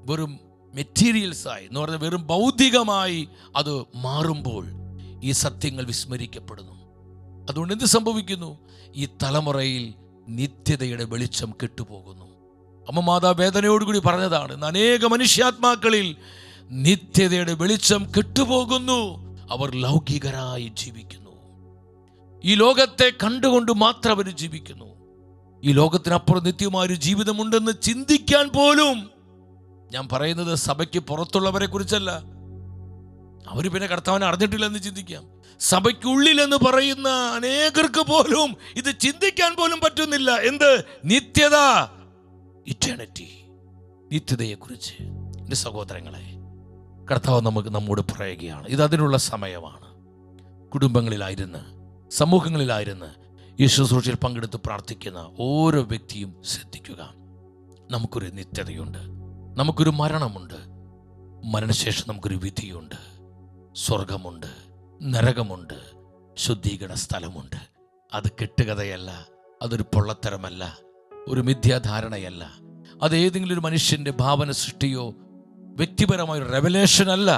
വെറും മെറ്റീരിയൽസായി എന്ന് പറഞ്ഞാൽ വെറും ഭൗതികമായി അത് മാറുമ്പോൾ ഈ സത്യങ്ങൾ വിസ്മരിക്കപ്പെടുന്നു. അതുകൊണ്ട് എന്ത് സംഭവിക്കുന്നു? ഈ തലമുറയിൽ നിത്യതയുടെ വെളിച്ചം കെട്ടുപോകുന്നു. അമ്മ മാതാ വേദനയോടുകൂടി പറഞ്ഞതാണ്, ഇന്ന് അനേക മനുഷ്യാത്മാക്കളിൽ നിത്യതയുടെ വെളിച്ചം കെട്ടുപോകുന്നു. അവർ ലൗകികരായി ജീവിക്കുന്നു. ഈ ലോകത്തെ കണ്ടുകൊണ്ട് മാത്രം അവർ ജീവിക്കുന്നു. ഈ ലോകത്തിനപ്പുറം നിത്യമായ ഒരു ജീവിതമുണ്ടെന്ന് ചിന്തിക്കാൻ പോലും, ഞാൻ പറയുന്നത് സഭയ്ക്ക് പുറത്തുള്ളവരെ കുറിച്ചല്ല, അവർ പിന്നെ കർത്താവിനെ അറിഞ്ഞിട്ടില്ലെന്ന് ചിന്തിക്കാം. സഭയ്ക്കുള്ളിൽ എന്ന് പറയുന്ന അനേകർക്ക് പോലും ഇത് ചിന്തിക്കാൻ പോലും പറ്റുന്നില്ല. എന്ത്? നിത്യത, ഇറ്റേണിറ്റി, നിത്യതയെക്കുറിച്ച്. എൻ്റെ സഹോദരങ്ങളെ, കർത്താവ് നമ്മോട് പറയുകയാണ്, ഇത് അതിനുള്ള സമയമാണ്. കുടുംബങ്ങളിലായിരുന്ന്, സമൂഹങ്ങളിലായിരുന്ന് ഈ ശുശ്രൂഷയിൽ പങ്കെടുത്ത് പ്രാർത്ഥിക്കുന്ന ഓരോ വ്യക്തിയും ശ്രദ്ധിക്കുക. നമുക്കൊരു നിത്യതയുണ്ട്, നമുക്കൊരു മരണമുണ്ട്, മരണശേഷം നമുക്കൊരു വിധിയുണ്ട്, സ്വർഗമുണ്ട്, നരകമുണ്ട്, ശുദ്ധീകരണ സ്ഥലമുണ്ട്. അത് കെട്ടുകഥയല്ല, അതൊരു പൊള്ളത്തരമല്ല, ഒരു മിഥ്യാധാരണയല്ല, അത് ഏതെങ്കിലും ഒരു മനുഷ്യൻ്റെ ഭാവന സൃഷ്ടിയോ വ്യക്തിപരമായൊരു റെവലേഷൻ അല്ല.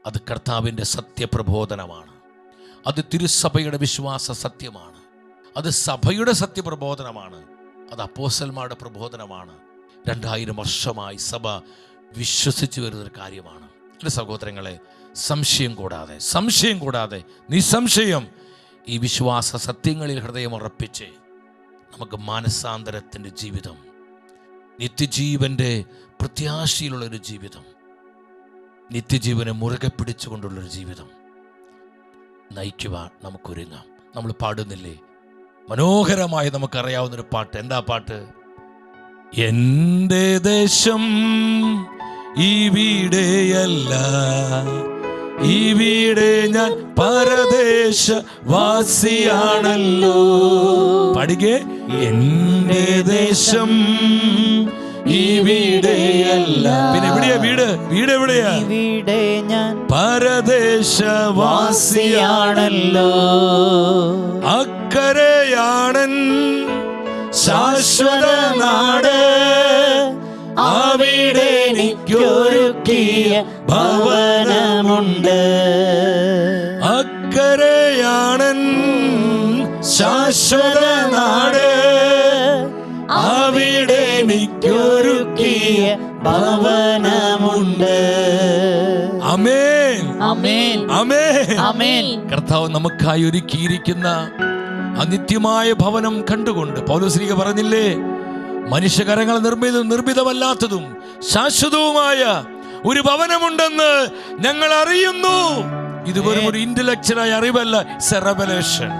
അത് കർത്താവിൻ്റെ സത്യപ്രബോധനമാണ്. അത് തിരുസഭയുടെ വിശ്വാസ സത്യമാണ്. അത് സഭയുടെ സത്യപ്രബോധനമാണ്. അത് അപ്പോസ്തലന്മാരുടെ പ്രബോധനമാണ്. 2000 വർഷമായി സഭ വിശ്വസിച്ചു വരുന്നൊരു കാര്യമാണ്. എൻ്റെ സഹോദരങ്ങളെ, സംശയം കൂടാതെ നിസ്സംശയം ഈ വിശ്വാസ സത്യങ്ങളിൽ ഹൃദയം ഉറപ്പിച്ച് നമുക്ക് മാനസാന്തരത്തിൻ്റെ ജീവിതം, നിത്യജീവൻ്റെ പ്രത്യാശയിലുള്ളൊരു ജീവിതം, നിത്യജീവനെ മുറുകെ പിടിച്ചുകൊണ്ടുള്ളൊരു ജീവിതം നയിക്കുവാൻ നമുക്കൊരുങ്ങാം. നമ്മൾ പാടുന്നില്ലേ മനോഹരമായി നമുക്കറിയാവുന്നൊരു പാട്ട്? എന്താ പാട്ട്? എൻ്റെ ദേശം ഇവിടെയല്ല, ഇവിടെ ഞാൻ പരദേശവാസിയാണല്ലോ. പാടിക്കേ. എൻ്റെ ദേശം ഇവിടെയല്ല. പിന്നെ എവിടെയാ വീട്? വീട് എവിടെയാ?
ഇവിടെ ഞാൻ
പരദേശവാസിയാണല്ലോ.
അക്കരയാണൻ ശാശ്വത നാട്,
അവിടെ എനിക്കൊരുക്കിയ ഭവനമുണ്ട്.
അക്കരയാണൻ ശാശ്വത നാട്,
അവിടെ എനിക്കൊരുക്കിയ ഭവനമുണ്ട്.
ആമേൻ,
ആമേൻ,
ആമേൻ,
ആമേൻ.
കർത്താവ് നമുക്കായി ഒരുക്കിയിരിക്കുന്ന അനിത്യമായ ഭവനം കണ്ടുകൊണ്ട് പൗലോസ്ലീഹ പറഞ്ഞില്ലേ, മനുഷ്യകരങ്ങൾ നിർമ്മിതമല്ലാത്തതും ശാശ്വതവുമായ ഒരു ഭവനമുണ്ടെന്ന് ഞങ്ങൾ അറിയുന്നു. ഇത് വെറും ഒരു ഇന്റലക്ച്വലായ അറിവല്ല, റെവലേഷൻ.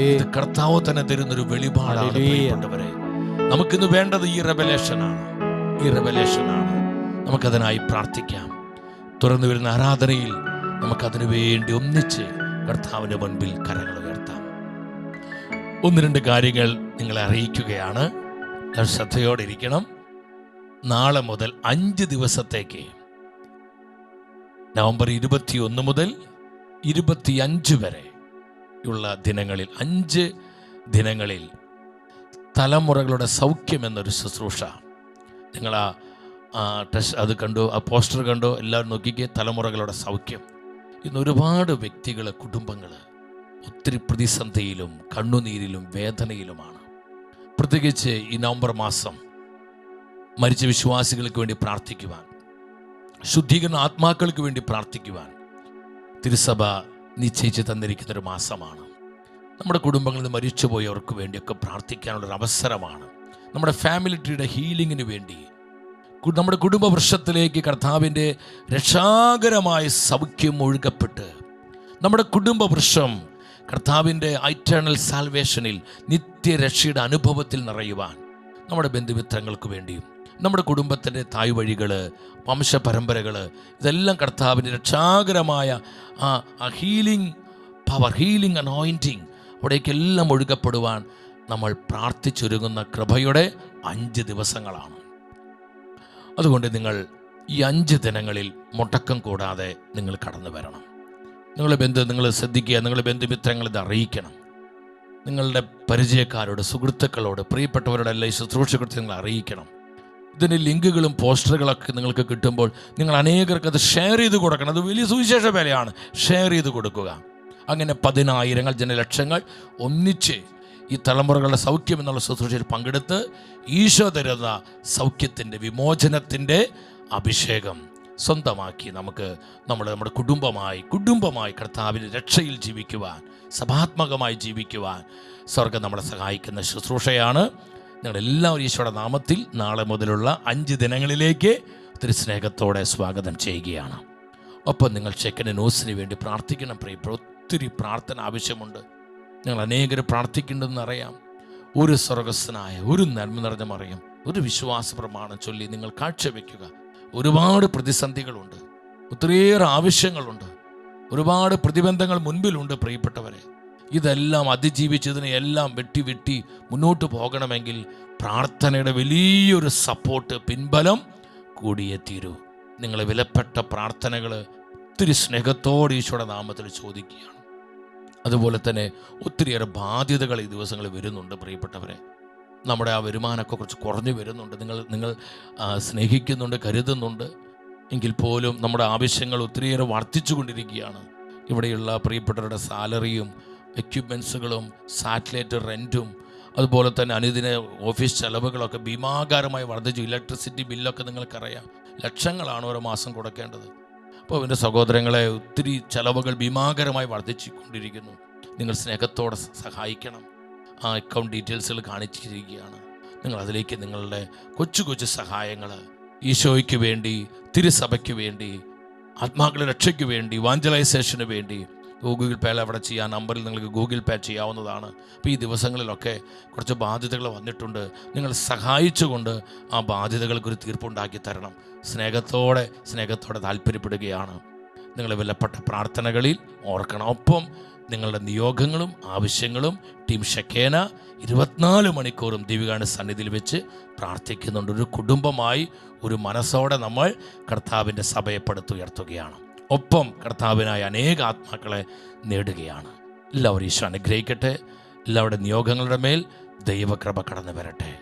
ഇത് കർത്താവ് തന്നെ തരുന്നൊരു വെളിപാടാണ് പ്രിയപ്പെട്ടവരെ. നമുക്കിന്ന് വേണ്ടത് ഈ റെവലേഷനാണ്. നമുക്കതിനായി പ്രാർത്ഥിക്കാം. തുറന്നു വരുന്ന ആരാധനയിൽ നമുക്കതിനു വേണ്ടി ഒന്നിച്ച് കർത്താവിന്റെ മുൻപിൽ കരങ്ങൾ ഉയർത്താം. 1-2 കാര്യങ്ങൾ നിങ്ങളെ അറിയിക്കുകയാണ്. ശ്രദ്ധയോടെ ഇരിക്കണം. നാളെ മുതൽ 5 ദിവസത്തേക്ക്, നവംബർ 21 മുതൽ 25 വരെ ഉള്ള ദിനങ്ങളിൽ, 5 ദിനങ്ങളിൽ തലമുറകളുടെ സൗഖ്യം എന്നൊരു ശുശ്രൂഷ. നിങ്ങൾ അത് കണ്ടു, ആ പോസ്റ്റർ കണ്ടു, എല്ലാവരും നോക്കിക്കേ. തലമുറകളുടെ സൗഖ്യം. ഇന്ന് ഒരുപാട് വ്യക്തികൾ, കുടുംബങ്ങൾ ഒത്തിരി പ്രതിസന്ധിയിലും കണ്ണുനീരിലും വേദനയിലുമാണ്. പ്രത്യേകിച്ച് ഈ നവംബർ മാസം മരിച്ച വിശ്വാസികൾക്ക് വേണ്ടി പ്രാർത്ഥിക്കുവാൻ, ശുദ്ധീകരണ ആത്മാക്കൾക്ക് വേണ്ടി പ്രാർത്ഥിക്കുവാൻ തിരുസഭ നിശ്ചയിച്ച് തന്നിരിക്കുന്നൊരു മാസമാണ്. നമ്മുടെ കുടുംബങ്ങളിൽ നിന്ന് മരിച്ചുപോയവർക്ക് വേണ്ടിയൊക്കെ പ്രാർത്ഥിക്കാനുള്ളൊരു അവസരമാണ്. നമ്മുടെ ഫാമിലി ട്രീയുടെ ഹീലിങ്ങിന് വേണ്ടി, നമ്മുടെ കുടുംബവൃക്ഷത്തിലേക്ക് കർത്താവിൻ്റെ രക്ഷാകരമായ സൗഖ്യം ഒഴുകപ്പെട്ട് നമ്മുടെ കുടുംബവൃക്ഷം കർത്താവിൻ്റെ ഇറ്റേണൽ സാൽവേഷനിൽ നിത്യരക്ഷയുടെ അനുഭവത്തിൽ നിറയുവാൻ നമ്മുടെ ബന്ധുമിത്രങ്ങൾക്ക് വേണ്ടിയും നമ്മുടെ കുടുംബത്തിൻ്റെ തായ് വഴികൾ, വംശപരമ്പരകൾ, ഇതെല്ലാം കർത്താവിൻ്റെ രക്ഷാകരമായ ആ ഹീലിംഗ് പവർ, ഹീലിംഗ് അനോയിൻറ്റിങ് അവിടേക്കെല്ലാം ഒഴുകപ്പെടുവാൻ നമ്മൾ പ്രാർത്ഥിച്ചൊരുങ്ങുന്ന കൃപയുടെ 5 ദിവസങ്ങളാണ്. അതുകൊണ്ട് നിങ്ങൾ ഈ 5 ദിനങ്ങളിൽ മുടക്കം കൂടാതെ നിങ്ങൾ കടന്നു വരണം. നിങ്ങൾ ശ്രദ്ധിക്കുക, നിങ്ങളുടെ ബന്ധുമിത്രങ്ങൾ ഇത് അറിയിക്കണം. നിങ്ങളുടെ പരിചയക്കാരോട്, സുഹൃത്തുക്കളോട്, പ്രിയപ്പെട്ടവരോടെല്ലാം ഈ ശുശ്രൂഷയെക്കുറിച്ച് നിങ്ങൾ അറിയിക്കണം. ഇതിൻ്റെ ലിങ്കുകളും പോസ്റ്ററുകളൊക്കെ നിങ്ങൾക്ക് കിട്ടുമ്പോൾ നിങ്ങൾ അനേകർക്ക് അത് ഷെയർ ചെയ്ത് കൊടുക്കണം. അത് വലിയ സുവിശേഷ വേലയാണ്. ഷെയർ ചെയ്ത് കൊടുക്കുക. അങ്ങനെ 10,000 ജനലക്ഷങ്ങൾ ഒന്നിച്ച് ഈ തലമുറകളുടെ സൗഖ്യം എന്നുള്ള ശുശ്രൂഷയിൽ പങ്കെടുത്ത് ഈശോ തരുന്ന സൗഖ്യത്തിൻ്റെ, വിമോചനത്തിൻ്റെ അഭിഷേകം സ്വന്തമാക്കി നമുക്ക് നമ്മുടെ കുടുംബമായി കർത്താവിൻ്റെ രക്ഷയിൽ ജീവിക്കുവാൻ, സഭാത്മകമായി ജീവിക്കുവാൻ സ്വർഗം നമ്മളെ സഹായിക്കുന്ന ശുശ്രൂഷയാണ്. നിങ്ങളെല്ലാവരും ഈശോയുടെ നാമത്തിൽ നാളെ മുതലുള്ള 5 ദിനങ്ങളിലേക്ക് ഒത്തിരി സ്നേഹത്തോടെ സ്വാഗതം ചെയ്യുകയാണ്. ഒപ്പം നിങ്ങൾ ചെക്കൻ്റെ ന്യൂസിന് വേണ്ടി പ്രാർത്ഥിക്കണം. ഒത്തിരി പ്രാർത്ഥന ആവശ്യമുണ്ട്. നിങ്ങൾ അനേകർ പ്രാർത്ഥിക്കേണ്ടതെന്ന് അറിയാം. ഒരു സ്വർഗസ്വനായ, ഒരു നന്മ നിറഞ്ഞ മറിയം, ഒരു വിശ്വാസ പ്രമാണം ചൊല്ലി നിങ്ങൾ കാഴ്ചവെക്കുക. ഒരുപാട് പ്രതിസന്ധികളുണ്ട്, ഒത്തിരിയേറെ ആവശ്യങ്ങളുണ്ട്, ഒരുപാട് പ്രതിബന്ധങ്ങൾ മുൻപിലുണ്ട്. പ്രിയപ്പെട്ടവരെ, ഇതെല്ലാം അതിജീവിച്ചതിനെ എല്ലാം വെട്ടി മുന്നോട്ട് പോകണമെങ്കിൽ പ്രാർത്ഥനയുടെ വലിയൊരു സപ്പോർട്ട്, പിൻബലം കൂടിയേ തീരൂ. നിങ്ങളെ വിലപ്പെട്ട പ്രാർത്ഥനകൾ ഒത്തിരി സ്നേഹത്തോടെ ഈശോയുടെ നാമത്തിൽ ചോദിക്കുകയാണ്. അതുപോലെ തന്നെ ഒത്തിരിയേറെ ബാധ്യതകൾ ഈ ദിവസങ്ങളിൽ വരുന്നുണ്ട്. പ്രിയപ്പെട്ടവരെ, നമ്മുടെ ആ വരുമാനമൊക്കെ കുറച്ച് കുറഞ്ഞു വരുന്നുണ്ട്. നിങ്ങൾ സ്നേഹിക്കുന്നുണ്ട്, കരുതുന്നുണ്ട്. എങ്കിൽ പോലും നമ്മുടെ ആവശ്യങ്ങൾ ഒത്തിരിയേറെ വർദ്ധിച്ചു കൊണ്ടിരിക്കുകയാണ്. ഇവിടെയുള്ള പ്രിയപ്പെട്ടവരുടെ സാലറിയും എക്യുപ്മെൻസുകളും സാറ്റലൈറ്റ് റെൻറ്റും അതുപോലെ തന്നെ അനുദിന ഓഫീസ് ചെലവുകളൊക്കെ ഭീമാകാരമായി വർദ്ധിച്ചു. ഇലക്ട്രിസിറ്റി ബില്ലൊക്കെ നിങ്ങൾക്കറിയാം, ലക്ഷങ്ങളാണ് ഓരോ മാസം കൊടുക്കേണ്ടത്. അപ്പോൾ എൻ്റെ സഹോദരങ്ങളെ, ഒത്തിരി ചെലവുകൾ ഭീമാകരമായി വർദ്ധിച്ചുകൊണ്ടിരിക്കുന്നു. നിങ്ങൾ സ്നേഹത്തോടെ സഹായിക്കണം. ആ അക്കൗണ്ട് ഡീറ്റെയിൽസുകൾ കാണിച്ചിരിക്കുകയാണ്. നിങ്ങൾ അതിലേക്ക് നിങ്ങളുടെ കൊച്ചു സഹായങ്ങൾ ഈശോയ്ക്ക് വേണ്ടി, തിരുസഭയ്ക്ക് വേണ്ടി, ആത്മാക്കളുടെ രക്ഷയ്ക്ക് വേണ്ടി, വാഞ്ചലൈസേഷന് വേണ്ടി ഗൂഗിൾ പേയിൽ അവിടെ ചെയ്യാൻ നമ്പറിൽ നിങ്ങൾക്ക് ഗൂഗിൾ പേ ചെയ്യാവുന്നതാണ്. അപ്പോൾ ഈ ദിവസങ്ങളിലൊക്കെ കുറച്ച് ബാധ്യതകൾ വന്നിട്ടുണ്ട്. നിങ്ങൾ സഹായിച്ചുകൊണ്ട് ആ ബാധ്യതകൾക്കൊരു തീർപ്പുണ്ടാക്കി തരണം. സ്നേഹത്തോടെ താല്പര്യപ്പെടുകയാണ്. നിങ്ങളെ വിലപ്പെട്ട പ്രാർത്ഥനകളിൽ ഓർക്കണം. ഒപ്പം നിങ്ങളുടെ നിയോഗങ്ങളും ആവശ്യങ്ങളും ടീം ഷെക്കേന 24 മണിക്കൂറും ദൈവികാന സന്നിധിയിൽ വെച്ച് പ്രാർത്ഥിക്കുന്നുണ്ട്. ഒരു കുടുംബമായി, ഒരു മനസ്സോടെ നമ്മൾ കർത്താവിൻ്റെ സഭയെ പടുത്തുയർത്തുകയാണ്. ഒപ്പം കർത്താവിനായ അനേക ആത്മാക്കളെ നേടുകയാണ്. എല്ലാവരും ഈശോ അനുഗ്രഹിക്കട്ടെ. എല്ലാവരുടെ നിയോഗങ്ങളുടെ മേൽ ദൈവകൃപ കടന്നു വരട്ടെ.